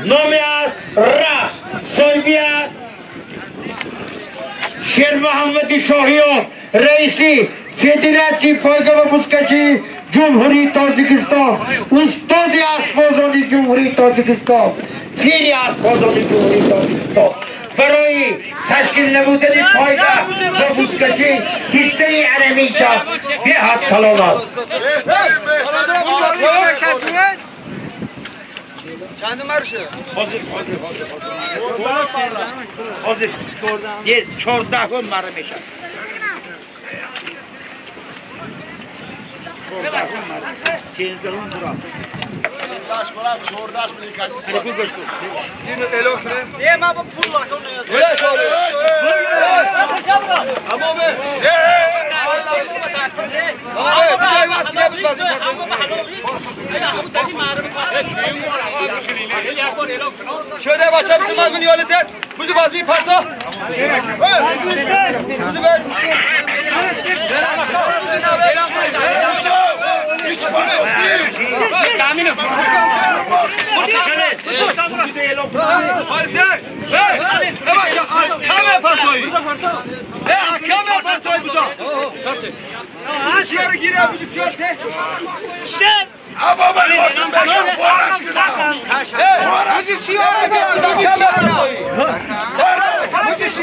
Nomyaz Rak Soymiyaz Şer Muhammed Şahiyo Reisi Federasyonu Fayda ve Puskacı Cumhuriyet Tacikistan Ustazi Aspazani Cumhuriyet Tacikistan Firi Aspazani Cumhuriyet Tacikistan برای تشکیل نمودن فایده و بوسکچی هسته علمیچا به حد کلامات چند مرشه؟ Hazır. Yes, 14 marı meşa. 14 marı. 13 bura. Daş bırak, çordaş bile kaç. Hadi bu göçtü. Yine elo kire. Niye ma bu pulla onu ya? Öyle söyle. Ama be. Abi bir şey var ki bu lazım. Şöyle başa bir şey var mı yolete? Kuzu bazı bir parça.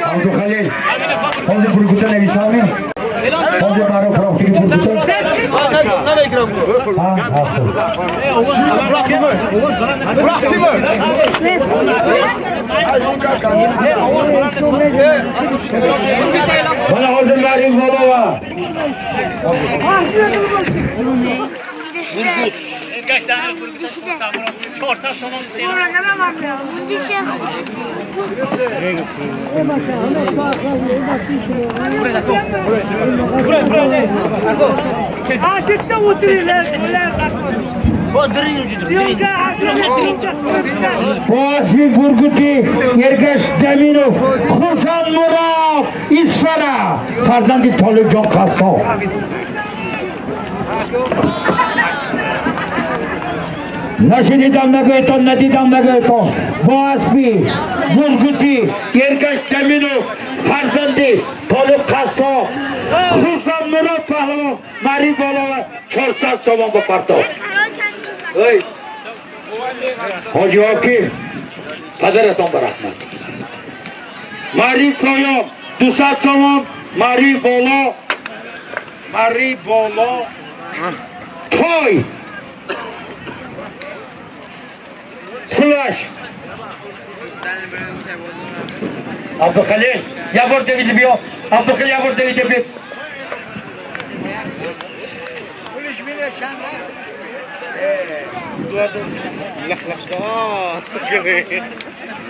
Abdülhalil, Hazır Burgut'a ne visami? Hazır Maro Frankfurt'u Burgut'a. Ha, hastı. Bana hazır Meryem Balova. Kaç tane Burgut'a sorsam bunu çorsak somon seyir. Aşıkta oturuyorlar. Boğazbi Burguti, Yergeç Deminov, Khursan Murad, İsfara, Farzandi Tolucan Kasov. Naşididam Megoyton, Nadidam Megoyton, Boğazbi Burguti, Yergeç Deminov, Farzandi Tolucan Kasov, Khursan Murad Pahlavon, Mari Bolova, Çorsat Soman Bapartov. Hey, Hacı Hakim, Padaratın bırakma. Mari Koyom, Dusat Somon, Mari Bolo, Toy, Flash. Abdülhalil, yavur David biyo, Abdülhalil yavur David biyo. Polis bile şanlar.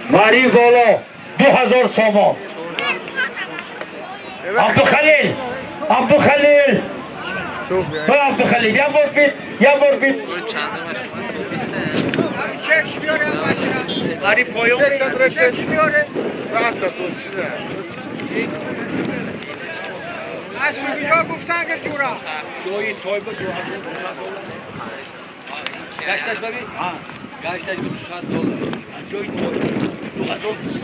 Mari Bolo, 2000 somon. Abdülhalil, Abdülhalil. Abdülhalil, yavur bit. Çekmiyor ya. Mari koyuyor. Çekmiyor. Rasta tutuşu. Aşkı bir yok uftan geçiyor. Joy toy bu joy. Kaçtaş babi? Ha. Kaçtaş bu saat dolar. Joy toy. 2060.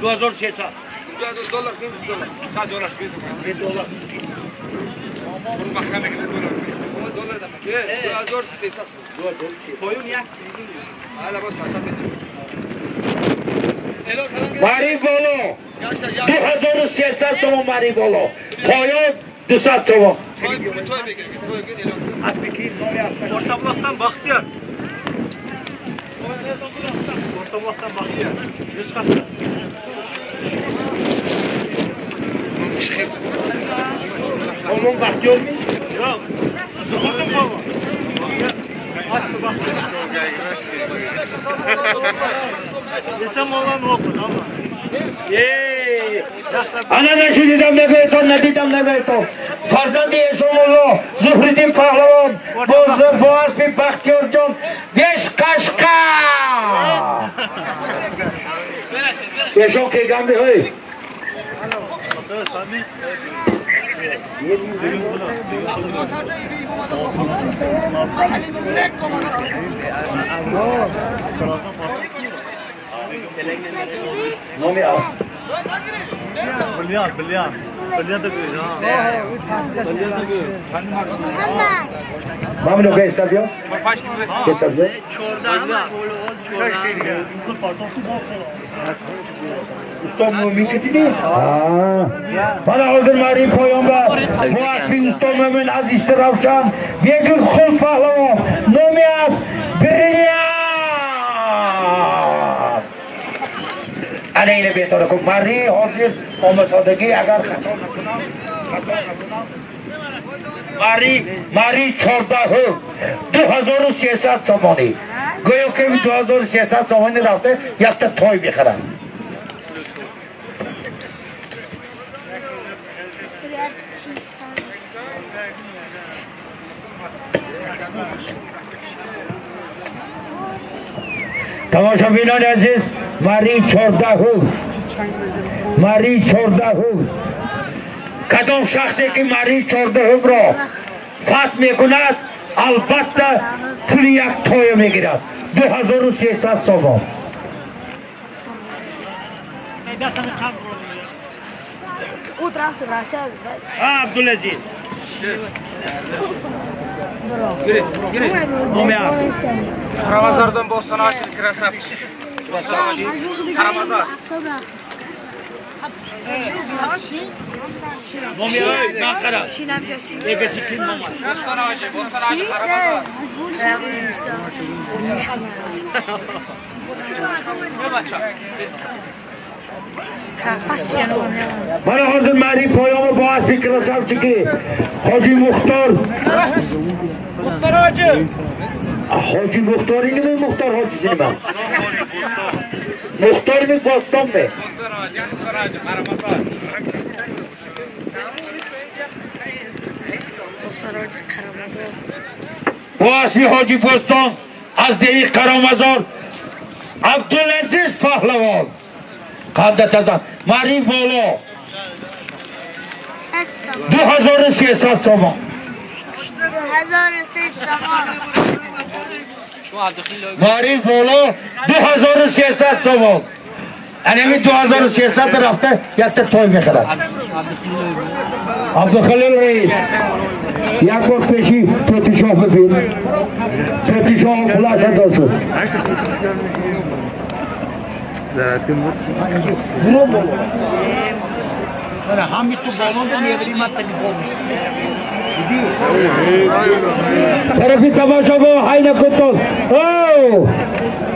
$200 $100. $100. Bunu bakana kadar dolar. Dolar demek. $200. Koyun ya. Hala bas hesap edin. Mari Bolo, 2000 somon Mari Bolo. Koyun, 200 somon. Toy bekleyin. Toy gün Aspeki, orta bloktan Bahtiyar. Orta bloktan Bahtiyar. Yüz kaçta? Oğlum Bahtiyar mı? Yok. Zuhurdum baba. Aslı Bahtiyar. Desem olan okun ama. Ana Naşididam Megoyton, Nadidam Megoyton. Farzandi Esomulu, Zuhriddin Pahlavon, Boğazbi Bahtiyarcan, Beşkaşka. Beşok Egambi höy. Nomi as. Bilyan da böyle. Mamlo ke sabyo? Ke sabyo? İstanbul mümkün bana hazır Mari koyun var. Bu asli İstanbul'un az iştirafçan. Begül Khul Pahlavon. Nomias Brilliant. Aleyhine bir tarafa Mari hazır olmasadaki agar Mari çordahı 2300 somoni. Goyo ki 2300 somoni rafte yaptı toy bir kara. تماشابینان عزیز مری 14 هول مری 14 هول کدام شخصی که مری 14 هول را فتح میکند البته پول یک توی میگیرد 2300 سوم او طرف راشد عبدالعزیز Karamazar'dan Bostan'a açıldı krasapçı. Karamazar. مومی مخرا اگسی کن ماما Bostan'a açı Karamazar. bana hazır meri payamı boğaz bir krasapçı ki Hacı Muhtar Bostan'a açı. Hacı Muhtar'ını mı Muhtar Hacı'sını mı? Muhtar mı Bostan mı? Bostan'a açı Karamazar. boğaz bir Hacı Bostan az değil Karamazar Abdülaziz Pahlavan Kanda Tazan Mari Bolo 2300 somun Mari Bolo 2300 somun Enemi 2300 tarafta yaktı toy mekhara Abdülhalil Reis Yakor peşi Totişah befil Totişah bulaşa dolsun همین تو بالون رو میبریم من تلفن طرفی تماشا با های نکنتان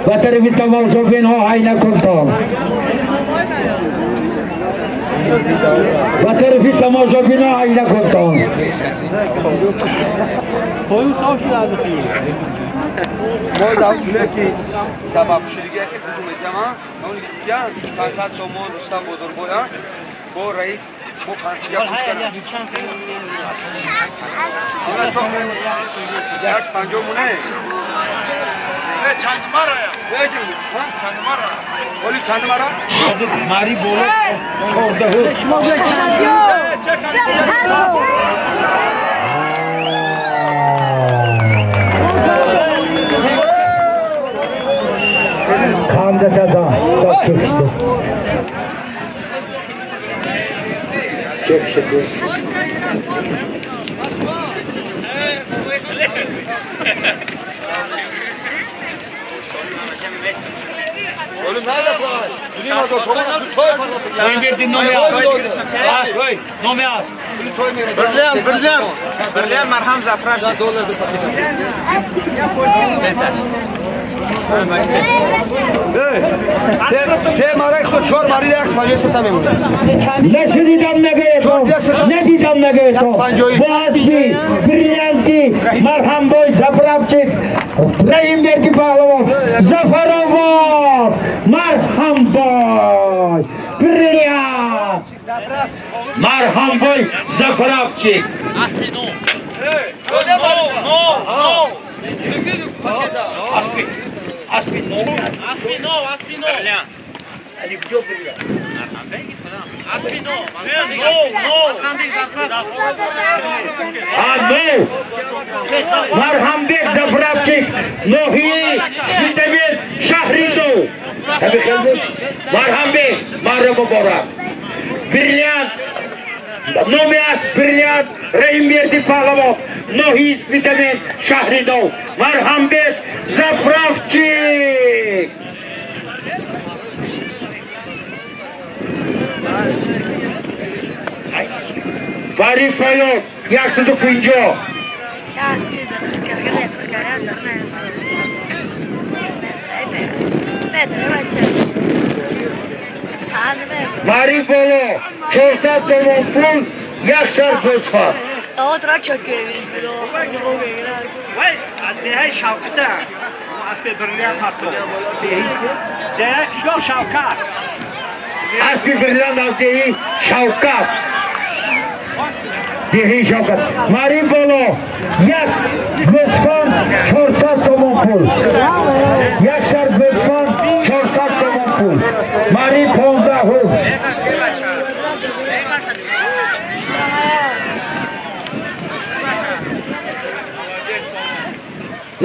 و طرفی تماشا بین ها های نکنتان و طرفی تماشا بین ها های نکنتان ما داو که دباب شریگه که کدوم جمع اون لیستیا 500 سومون رستم بزرگویا با رئیس با 500 یک پنجمونه چند مرا چند مرا ولی چند مرا ماری بولو 14 Hamza Tazan çok çekişti. Çek şükür. Oğlum nerede falan? Bilmez o sonra toy falan. Toy verdin nomi az. Az koy. Nomi az. Birliğen merham zafran $1 سه ماره خود 4 ماری یک پنجاه ستا میمونه نشدیدم نگه تو ندیدم نگه تو بازبی بریانتی مرهم بای زفرافچیک رحیم بیرکی پهلوان زفر آباد مرهم بای بریان مرهم بای زفرافچیک Aspino. Ali kujou beriya. Aspino. No. Marhambek Zafarafçik. Nohi. Spitabil Şahrizo. Tabii ki. Marhambek. Marhaba Bora. Brilliant. Nomias Brilliant. Rahim Berdi Pahlavan. Nohi Spitabil Şahrizo. Marhambek Zafarafçik. Bari Payot, 150. Bari Polo, 400 somon full, 100 fosfat. Otra çöküyor. Vay, azdehay şavkta. Aspe birliğen hakkı. Deyak şlo şavkat. Aspi birliğen azdehi şavkat. Dehi şavkat. Mari Polo, 100 fosfat, 400 somon full. 100 fosfat,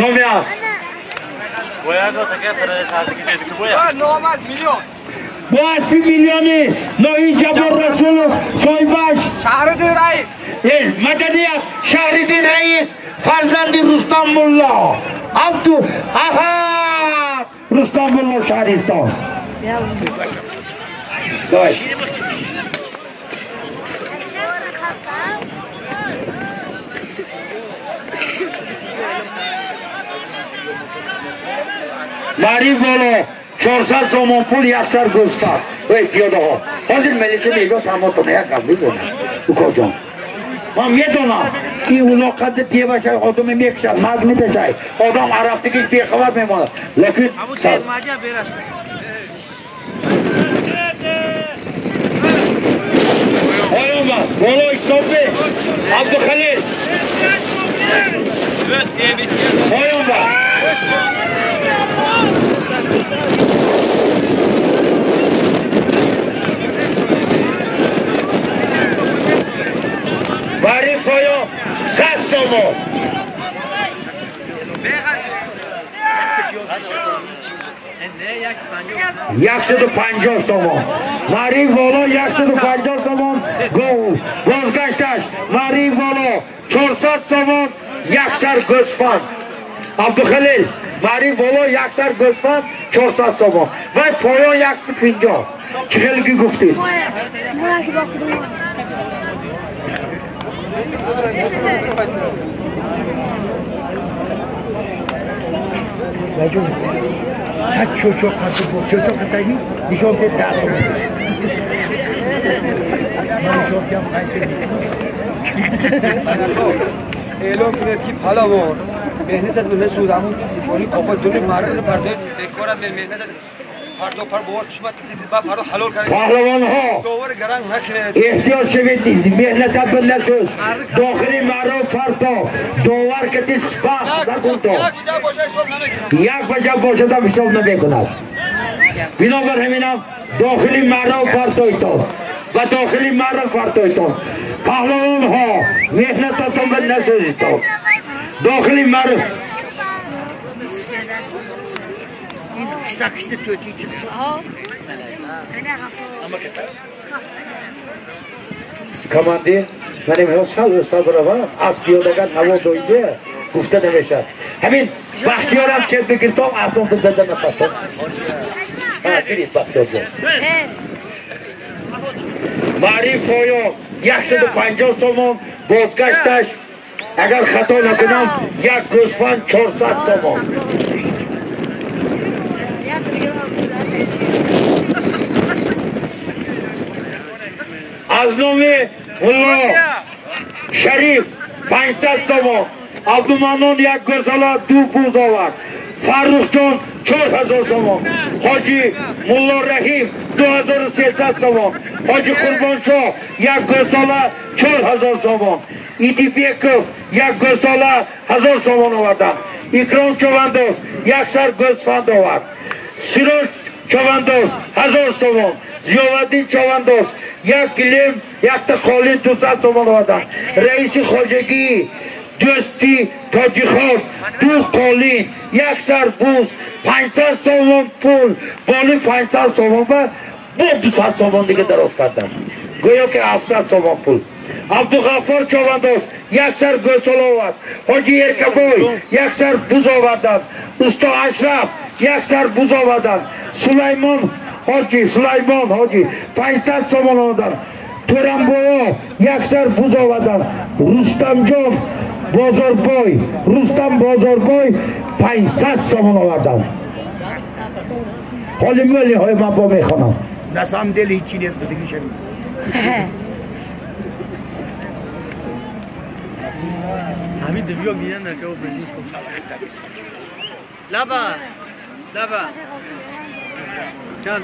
نامی است باید تا که فرای تردگی دیدی که باید نامد میلیون با اسبی میلیونی نوی جبر رسول سایباش شهردین رئیس مدنیت شهردین رئیس فرزند رستم ملا عبدو احد رستم ملا شهرستان ماری بالا 400 سومون پول یک سر گوسفند وای پیاده ها حاضر ملیسه میگه تماتونه یک کم میزنه تو کجا من میدونم این اولاقت دیه باشه آدم میکشد مرد میتشه آدم عرفتگیش بیخبر میمانه لیکن آیون با بالای صبح عبدالخلیل آیون با باری پایان 100 سومون 150 سومون ماری بالا 150 سومون گو بازگشتش ماری بالا 400 سومون یک سر گوسفند عبدالخلیل ماری بالا یک سر گوسفند 400 سومون و پایان 150 چه خیلی گفتید بجون ها چوچو خطایی نشون ده 10 سومون من نشون کم 5 اعلام کنید که پهلوان مهنت دونه سود همون دیوانی کافا دونه مرد پرده بکارم مهنت پردو پر بوار کشمت کردید با پردو حلال کردید پهلوان ها دوباره گرم نکنید احتیاط شوید مهنت به نسوز داخلی مرو پردو دوار کتی سپاه نکن تو یک بجا باشه تا حساب نمیکند بنابر همینم داخلی مرو پردوی تو و داخلی مرو پردوی تو پهلوان ها مهنتاتون به نسوزید تو داخلی مرو İşte tötü için. کماندیر من امروز صبر رو از پیادگان هوا دویده گفته نمیشه همین بختیارم چه بگیرتم اصلا تو زنده نپستم گیرید بختیار جان ماری پایان 150 سومون بازگشتش اگر خطا نکنم یک گوسفند 400 سومون از نام ملا شریف 500 سومون عبدالمنان یک گرساله 2 بوز آورد فرخ جان 4000 سومون حاجی ملا رحیم 2300 سومون حاجی قربان شاه یک گرساله 4000 سومون ایدی بیکف یک گرساله 1000 سومون آوردن اکرام چوندوز یک سر گوسفند آورد سیروش چوندوز 1000 سومون زیاوالدین چوندوز یک گلیم یک تقالین 200 سومون آوردن رئیس خواجگی دوستی تاجی خان 2 قالین یک سر بوز 500 سومون پول بالی 500 سومون با 200 سومون دیگه دراز کردن گویا که 700 سومون پول عبدالغفار چوندوز یک سر گوساله آورد حاجی ارکبوی یک سر بوز آوردن استا اشرف یک سر بوز آوردن سلیمان حاجی 500 سومون آوردن تورنبویا یک سر بوز آوردن رستم جان بازاربای 500 سومون آوردن حالی ملی های من با میخوانم نسام دل هیچی نیست بدگی شمید همین دویو میگن که او بدی لبا چند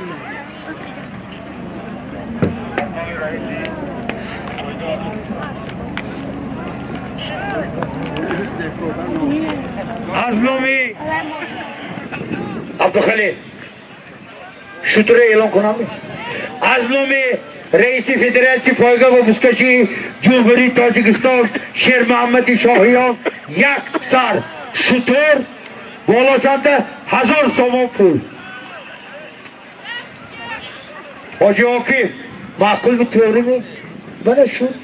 از نامی عبدالخلیل شطوره اعلام کنم از نامی رئیس فدراسیون پایگاه و بزکشی جمهوری تاجیکستان شیر محمدی شاهیان یک سر شطور بالاشانده 1000 سوم پول حاجی حکیم معقول میتوری می بله شد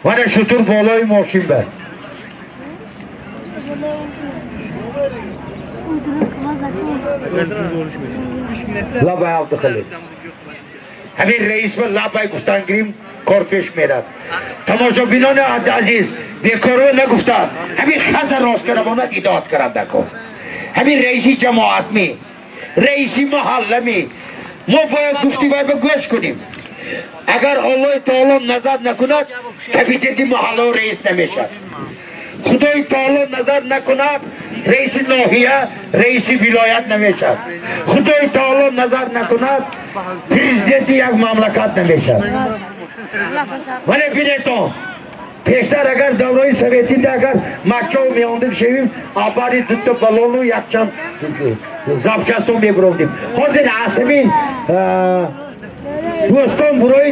بله شطور بالای ماشین بر لبای آب دخلی همین رئیس به لبای گفتن گریم کار پیش میرد تماشا بینان عزیز بیکارو نگفتن همین خز راست کرماند ایداد کرد نکن همین رئیسی جماعت می رئیسی محله می ما باید گفتی باید گوش کنیم اگر الله تعالی نظر نکند کبیتر محله و رئیس نمیشد خدای تعالی نظر نکند رئیس ناحیه رئیس ولایت نمیشد خدای تعالی نظر نکند پرزیدنت یک مملکت نمیشد ولی بینیتون پیشتر اگر دوره سویتی اگر مچو میاندک شویم آباری دوتا بلونو یک چند زبچستو میگروندیم حاضر عاصمین دوستان برای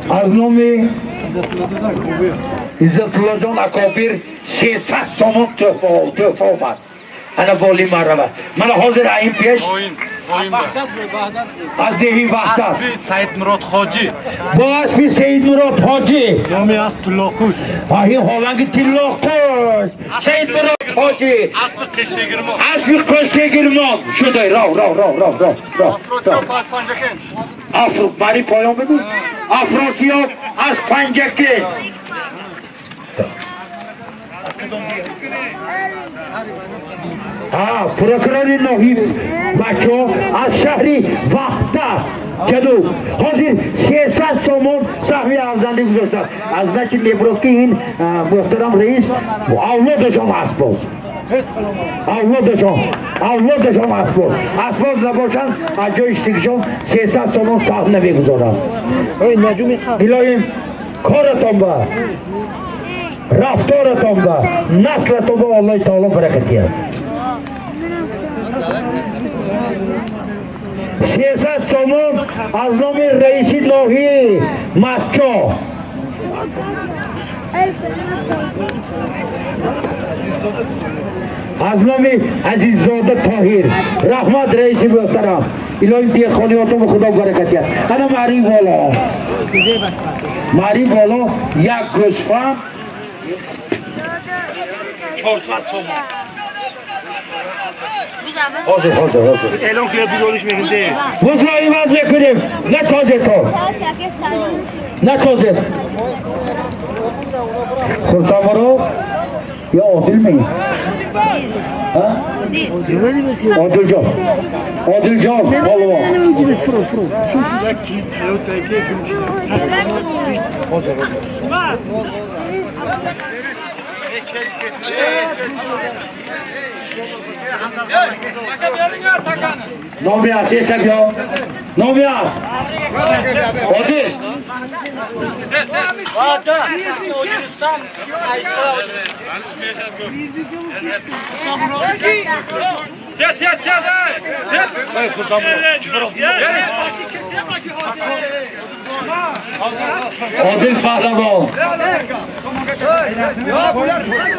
از نام عزتالله جان اکابر 300 سوم تحفه آمد انا والی مرحبا من حاضر این پیش از دهی وحدت اسبی سید مراد حاجی با اسبی سید مراد حاجی نامی از طلاکوش آهی هولنگی طلاکوش سید مراد حاجی اسب قشتگرمان اسبی قشتگرمان شده رو افرو بری پایان بگو افراسیاب از پنجکه پروکرور ناحیه بچه از شهری وحدت جنوب حاضر 300 سوم سهمی ارزنده گذاشته از نچه میبرد که این محترم رئیس اولادشان هست باز اولادشان هست باز نباشن از جای اشتگیشان 300 سوم سهم نمیگذارن الهیم کارتان با رفتارتان با نسلتان با الله تعالی برکتی 300 سوم از نام رئیس ناحیه مچو از نام عزیززاده طاهر رحمت رئیس محترم الهی دیگه خانیاتون خدا برکتی انا ماری بالا یک گوسفند 400 سوم حاضر اعلام که بیرونش میگیم بزرگی باز میکنیم نه تازه تو نه تازه خورسامارو یا عادل میگی عادل جان بالوان نامیاس یه سب یا نامیاس عادل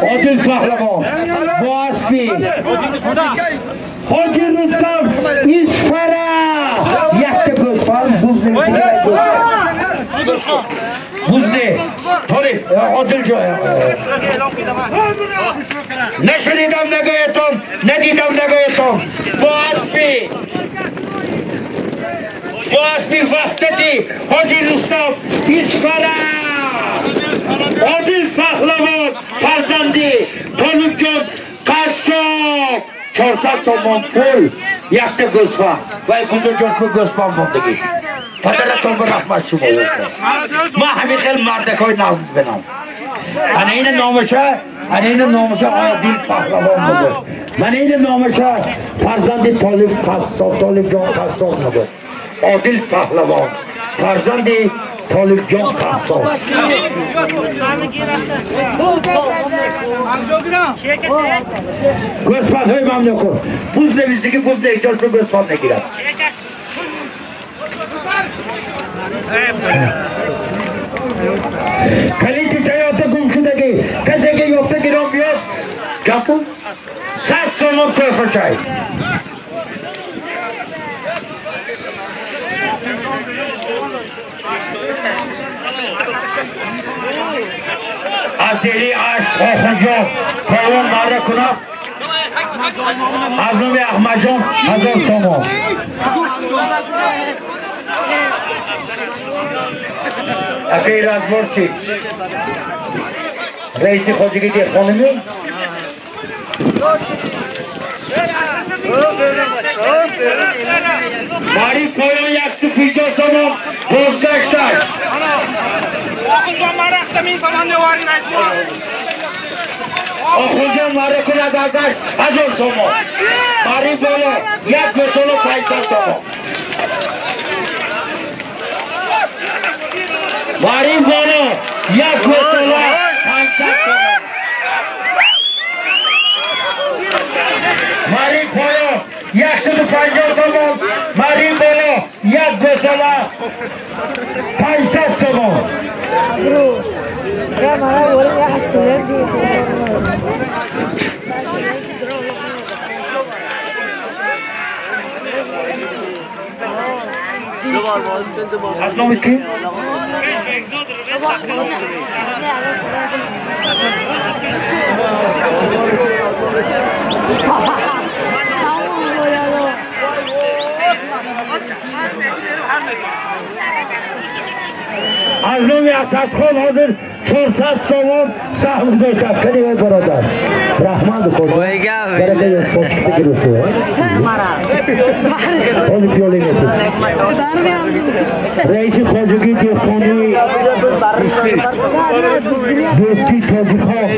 عادل پهلوان با اسبی حاجی رستم ایسفره یک گوسفند بوزده طوری عادل جای نشنیدم نگایتون ندیدم نگایتون با اسبی وحدتی حاجی رستم ایسفره عادل پهلوان فرزندی طالب جان قصاب 400 سوم پول یک گوسفند و بزرگجان گوسفند موندگی پدرتون به رحمت شما باشد ما همین خیلی مردکای نام بنام من این نامشه عادل پهلوان بوده من این نامشه فرزند طالب جان قصاب بوده عادل پهلوان فرزند طالب جان قصاب گوسفند های ممنوع کن بوز نویسی که بوز احتیاج به گوسفند نگیرد کلیدی تیاته گم شدگی کسی که یافته گیران بیاست کپو 100 سوم تحفه چای از دلی عشق آخونجا پیوان مره کنم از نوی احمد جان 1000 سوم اکی رازبار چی؟ رئیسی خوزگی دیه خانمی؟ ماری پایان 150 سوم بازگشتش آخونجا من رقصم این سامان نواری رزبار آخونجا مره کند ازش 1000 سوم ماری بالا 1 مثال 500 سوم ماری بالا 1 مثال 500 سوم ماری پایان 150 سوم ماری بالا 1 مثال 500 سوم يا مرا ولا يا حسين دي از نام کی؟ از نام اسدخان حاضر 400 سوم سهم داشت خیلی برادر رحمان بکن برای پشت گروسه اون پیولی میتون رئیس خواجگی دیخونی دوستی تاجیخان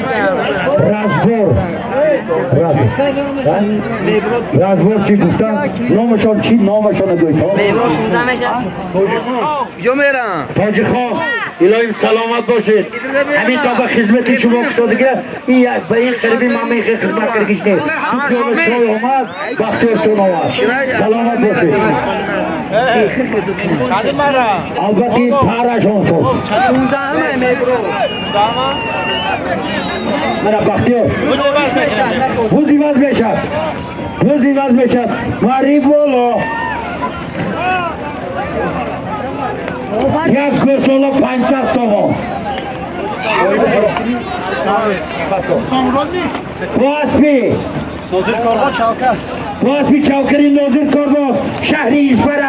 رزبور چی گفتن؟ نامشان چی؟ نامشان نگوید تاجیخان الهیم سلامت باشید همین تا به خدمت شما کسادگه به این خریبی من میخواه خدمت کرگیشنید تو چای آمد بختیار چون آمد سلامت باشید البته پرشان شد مرا بختیار بوزی وز بشد ماری بولو 1 مثال 500 سوم واسپی چوکری ناظر کاربا شهری ایسپره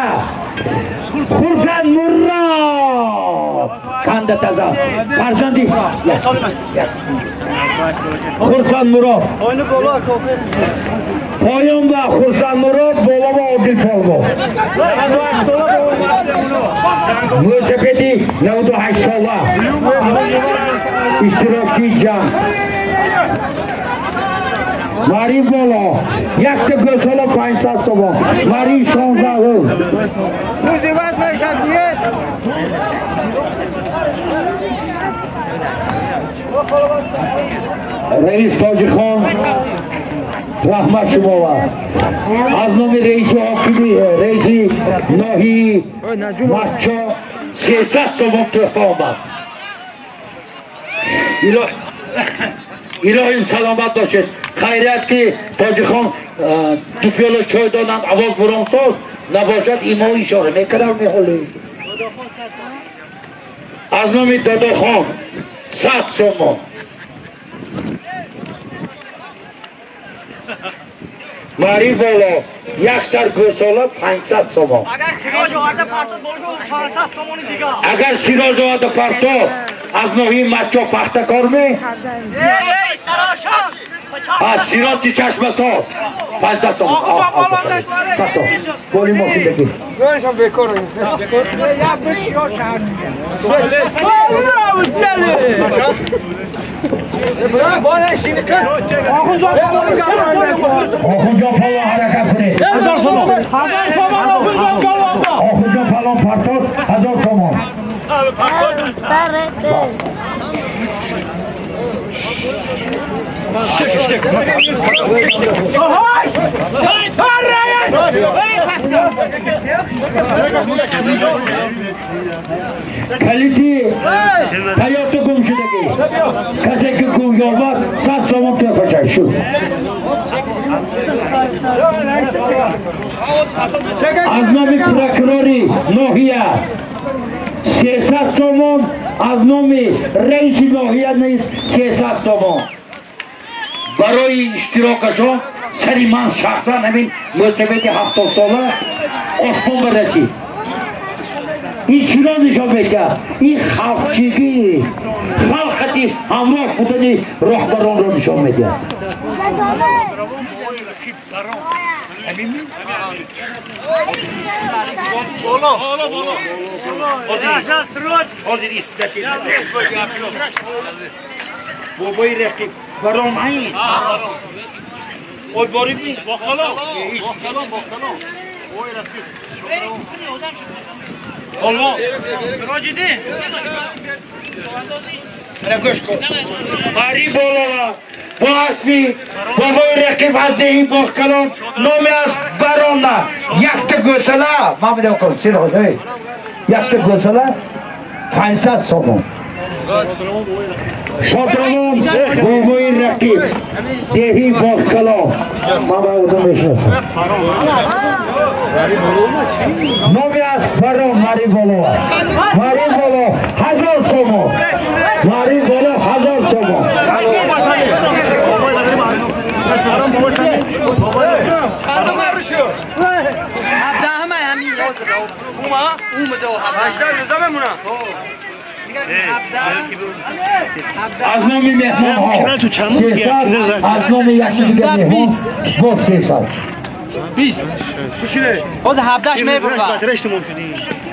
خورسند مرا کنده تزا فرزندی خورسند مرا پایان با خورسند مرا بابا با عبدال پالبا موسیقیدی 98 ساله اشتراکی جمع ماری بالا 1 مثال 500 سوم ماری 16 روز رئیس تاجیخان رحمت شما وارد از نام رئیس حاکمی رئیس ناحیه مچا 300 سوم تحفه آمد الهیم سلامت باشید خیریت که تاجیخان دو پیاله چای دادن آواز برامساز نباشد ایما اشاره میکنم میخولی از نام داداخان 100 سوم ماری بالا 1 سر گوساله 500 سوم اگر سیراج آورده پرتو بولگو 500 سومون دیگه اگر سیراج آورده پرتو از ناحیه مچا پخته کار می از سیراجی چشمه ساز 500 سوم پرتو بولی ماشین بگیر گوشم بکر آخونجا پالا حرکت کنید 1000 سوم آخونجا پالا پرتو 1000 سوم Kaliti Toyota komşudaki Kaseki kum yol var saat somon yapacak şu Aznomi prokurori Nohiya Siyasat somon Aznomi reisi Nohiya neyiz siyasat somon Baroyi iştirakşo Seni man şahsan hemin Yosebeti hafta sola Osman Barasi این چرا نشان میده این خلقچگی خلقتی همراه بودنی راهبران را نشان میده حاضر اسمتی بابای رقیب برام این اوی باری بین باخالا اوی رقیب Olma. Sıracı de. Mari bolova. Bu asbi. Babayı rakip azdeyi bakkalon. Nomi az barona. Yaktı gösela. Mahmud okul. Sıracı hey. Yaktı gösela. 500 somon. Şadramon. Babayı rakip. Dehi bakkalon. Mama onu meşhursun. Nomi az baron Mari bolova. Mari bolova. 1000 somon. Mari bolova 1000 somon. Çarpı maruşuyor. Abda ama yamin yazdı. Uma umdu abda. Başlar nizam buna. Aznomi mehman ha. Sesat aznomi yaşlıca mehman. Boz sesat. 20. Kuşine. O zaman 17 میبرد.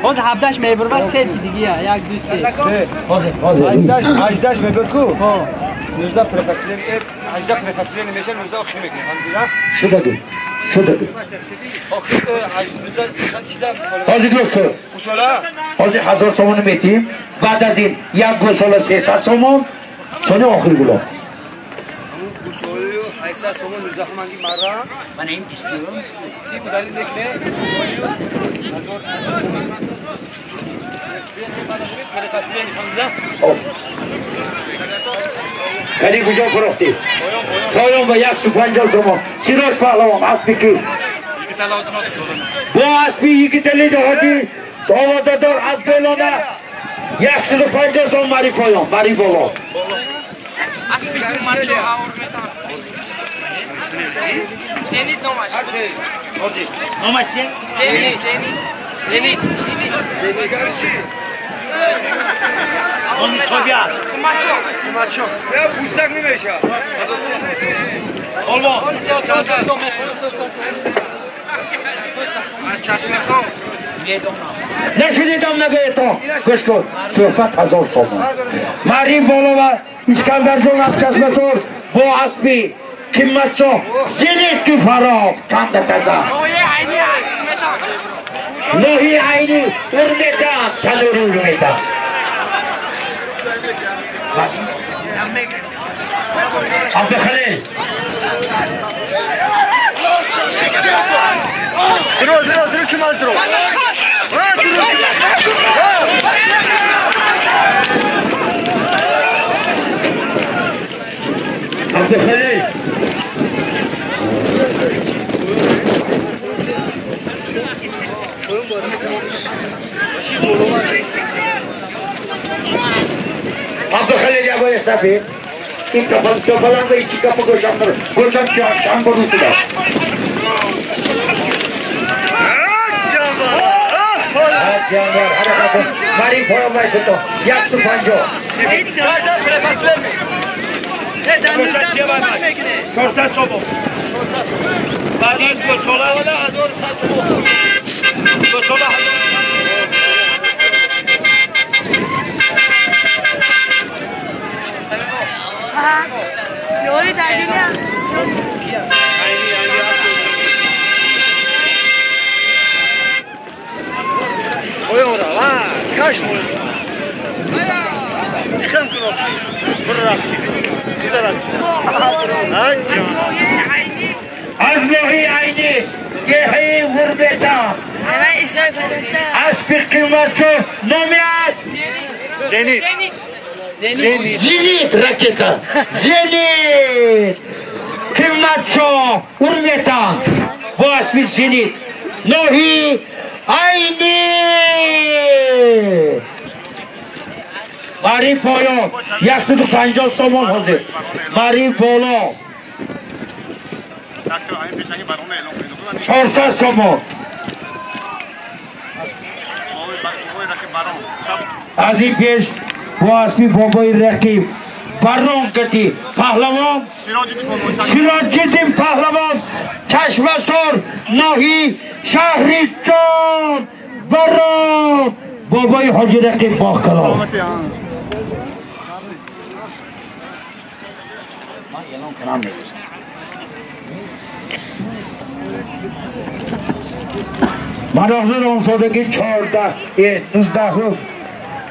O zaman 17 میبرد. سه دیگه یا یک دو سه. Hazır. 18 میبرد کو. 19 پرپسلین 18 پرپسلین میشه 19 آخر میکنه. الحمدلله. Şu da dur. Şu da dur. آخر 19 چیزا Hazır doktor. usola. Hazır 1000 somonu meteyim. بعد از این یک گوساله 300 سومون چونه آخری گلو Usoyu 800 somon 19 mangi marra. Ben hem istiyorum. Bir kudali dekle. Usoyu 1000 پرپسلین الحمدلله. کدی کجا فروختی؟ پایان با 150 سومون سیراج پهلوان اسبی کی؟ با اسبی یکی تلی دهاتی آوازدار از بلانه 150 سومون مری پایان مری بالا اسبی کی ماچو Zenit no maç. No maç ya? Zenit. On Sovyet. Maço. Ya pustak nimiشه. Olma. نشدیدم نگه تا گوش کن توفت 1000 سومون مری بالا و اسکندر جون چشمتور با اسبی قیمتشو زنید که فرام کند تزا نوحی عینی ارمیدم تلوری ارمیدم عبدالخلیل Dur kim az dur. Abdülhalil. Abdülhalil ya böyle safi. İlk kafalar ve iki kapı koşanlar. Koşan çan konusu da. Canlar, hadi kapın. Mari poyamay tuto. Yaksı panco. Kaşa prepaslen mi? Sorsa sobo. Badiz gosola. Usola 1000 somon. Gosola. Yori tadinya. Oy ora, kaç mı? از لوحی عینی یهی غربتا اسبی قیمت شو نومی است زینیت رکتا زینیت قیمت شو غربتا با اسبی زینیت لوحی عینی ماری پایان 150 تومان حاضر ماری بالا 400 تومان از این پیش با اسبی بابای رقیب برام کتی پهلوان سراج‌الدین پهلوان چشمسار ناحی شهریستان برام بابای حاجی رقیب باقرار من آخر اون سالگی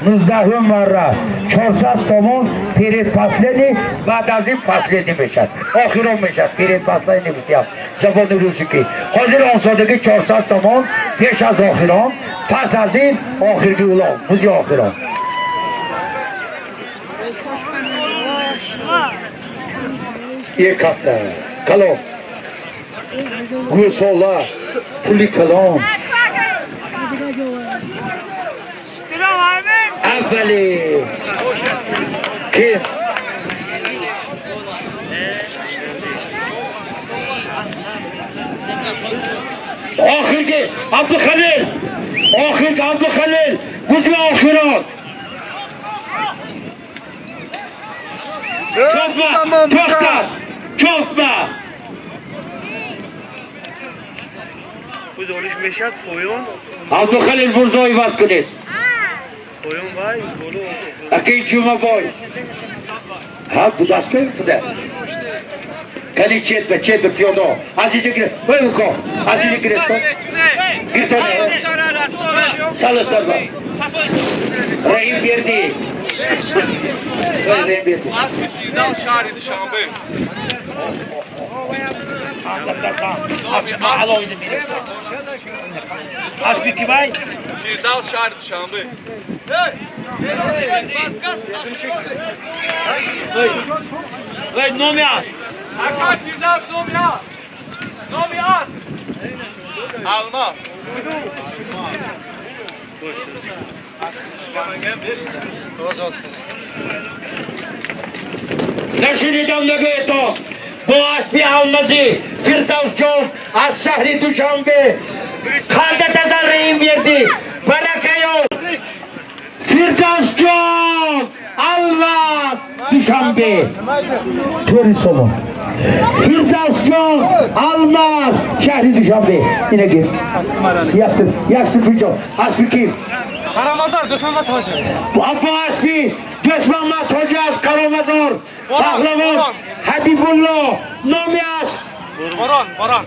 19 مره 400 تومان پیرید پسلینی بعد از این پسلینی میشد آخران میشد پیرید پسلینی میشد زبان روزی که حاضر اون سالگی 400 تومان پیش از آخران پس از این آخرگی اولام بوزی آخران یک هفته کلام گوساله پولی کلام اولی که آخرگی عبدالخلیل آخرگی عبدالخلیل بوزی آخران چوفما دختر چوفما بزرگش میشد پایان عبدالخلیل برزایی وز کنید پایان وای بولو اکی جمعه وای ها بودست که بوده کلی چیت به پیادا از اینجا گرفت بای بکن از اینجا گرفت گرفتانه سالستار با رحیم بیردی رحیم بیردی اسبی فیردوس شهری دوشنبه اسبی کی بای فیردوس شهری دوشنبه وای نومی است اکبر فیردوس نومی است الماس نشنیدم نگه تو با اسبی المازی فیردوس جان از شهر دوشنبه خالدت از رحیم بیردی برکیو فیردوس جان الماس دوشنبه توری سومان فیردوس جان الماس شهری دوشنبه اینه گیر یکسید بیجا اسبی کی قرامازار دوشنبه تاجه ابا اسبی دشمن تاجه از قرامازار پهلوان حبیب الله نامی است باران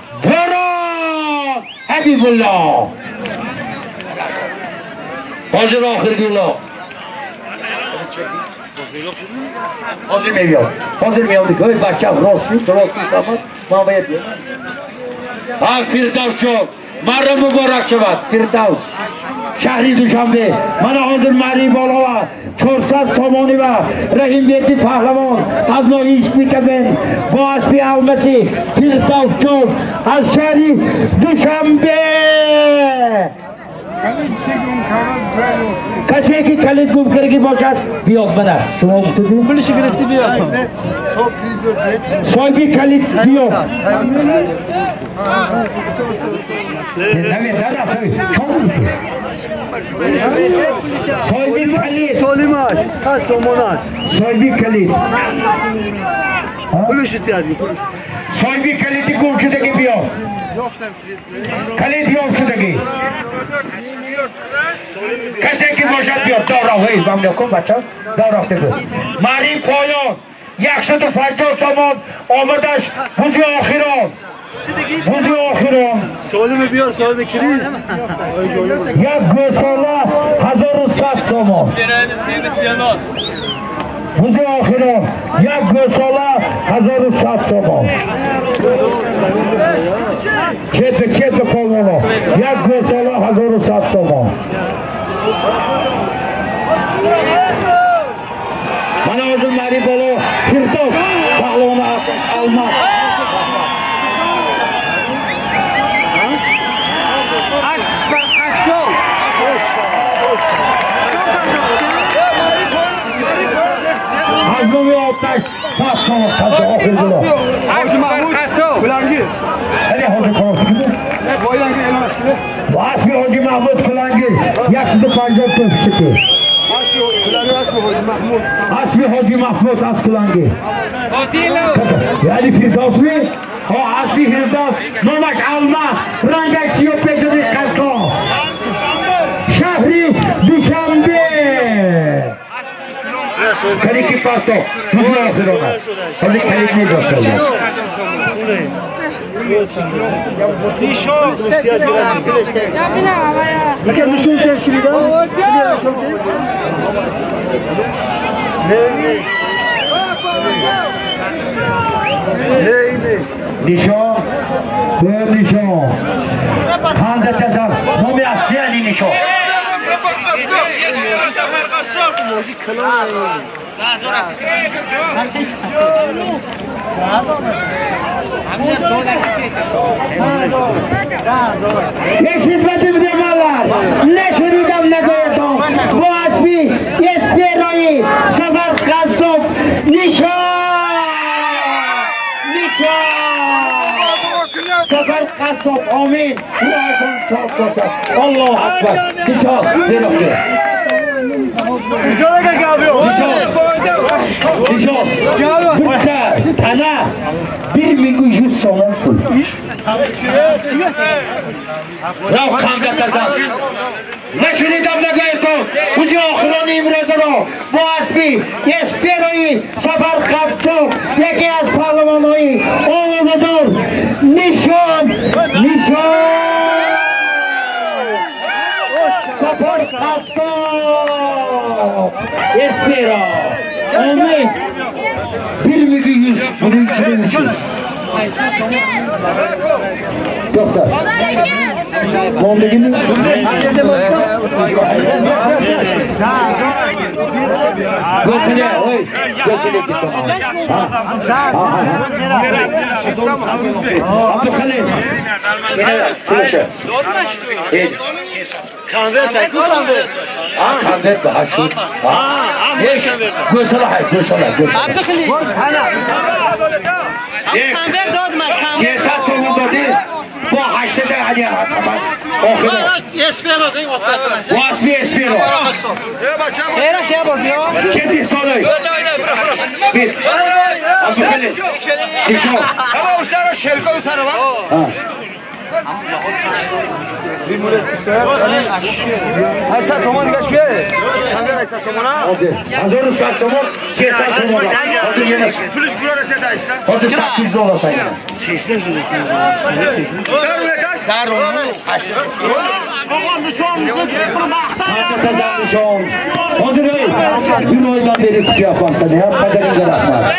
حبیب الله حاضر آخرگی الله حاضر میاد دیگه بچه راستی سامد ما باید بیاد فیردوس شد مرد مبارک شود فیردوس شهری دوشنبه من حاضر مری بالا و 400 تومانی و رحیم بیردی پهلوان از ناحیه اسپیکبن با اسبی الماسی فیردوس شد از شهری دوشنبه کسی که کلید گم کرگی باشد بیاد بده شما گفتید پولش گرفتی بیاد صاحبی کلید بیاد صاحبی کلید تولیماش kaç tomonat صاحبی کلید پولش ihtiyacı صاحبی کلیدی گم شدگی بیاد کلید یاب شدگی کسی که باشد بیاد دارا هایی بمونه کن بچه دارا خیلی مری پایان 150 تومان آمدش بوزی آخران Söyleme bir yer söyleme kirin. یک گوساله 1100 تومان روز آخر یک گوساله 1100 تومان کت پالونا یک گوساله 1100 تومان من حاضر مری بالو فردوس پهلوان الماس Hazlovi Otaş saf saf taşı okuydular. Hakkı Mahmut Kulangir. Hadi hoca konuştu. Boylangir elan aşkına. Vasfi Hoca Mahmut Kulangir. Yaksıdı Pancap Tüpçükü. Asfi Hoca Mahmut As Kulangir. Yani Firdosli. O Asfi Firdos. Nomak Almas. Rangak Siyopecini Kalko. Şahri Duşanbe. Kaliki Pasto. Nasıl yapıyor ona? Hadi Kalik ne gösteriyor? Bakın nişan tezkiriden. Nişan. Böyle nişan. Hande tezar. Nomi Asiyani nişan. Eşitmedim demeler. Ne şunidem ne koydum. Bu asbi Espero'yu Sefer Kasop nişan. Sefer Kasop amin. Birazdan çok kötü. Allahu Akbar. Nişan. Bir okey. Nişan. Burada tane 1100 somun pul. Rav kanka kazan. Ne şunidem ne koydum. Kuzi okhironi imroza ro. Bu asbi Espero'yu Sefer Kasop yeki az pahlavanoyi oğludur. Nişan. Sefer Kasop Espero amin. 1100 bunun için Doktor Mondu gibi Gösele oy Gösele gittim Abdülhalim Kılışı Kanvet Kanvet daha şu Gösele hayır Gösele Abdülhalim Kanvet dodmaş Siyasat sorun dedi Bu haştede hani zaman Okudu Espero değil o. Bu asbi Espero Era şey bozuyor. Kendi soruyu Biz Abdülhalim Nişan Ama usara şerika usara var. Aysa somon digaş ki. Kanka aysa somona. Hazır saat somon Siyasat somon Hazır yine Tuliş buraya teda işte. Hazır 800 olasaydı Hazır öyle bir oydan beri kutu yapan sana ya kaderinde rahmat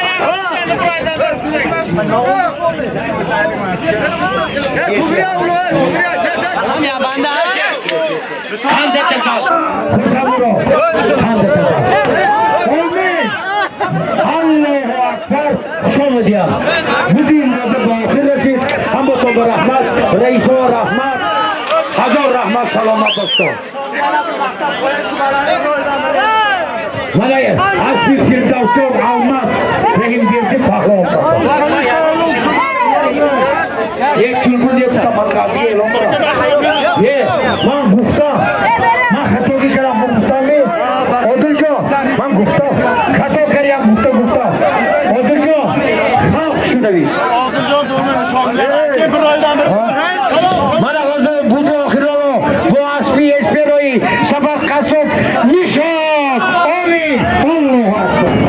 Tamam ya bende Hanzete kal Kursamuro Hanzete kal Amin Allahu Akbar Şunu diye Müziğin razı bakır resit Hamdollah rahmat Reis-o rahmat Hazır rahmat salamat doktor Manayır Asbi Firdavs'ın almaz Rahim birdi pahlavan Ek çulbun diye tutamam kaldı ye lomra Ye man gufta Man khato ki kara gufta me Odulco man gufta Khato kariyam gufta Odulco Khalq şunavi Mana gazı buzu akhiralo Bu asbi Espero'yu Sefer Kasop Nişan Amin Allahu Akbar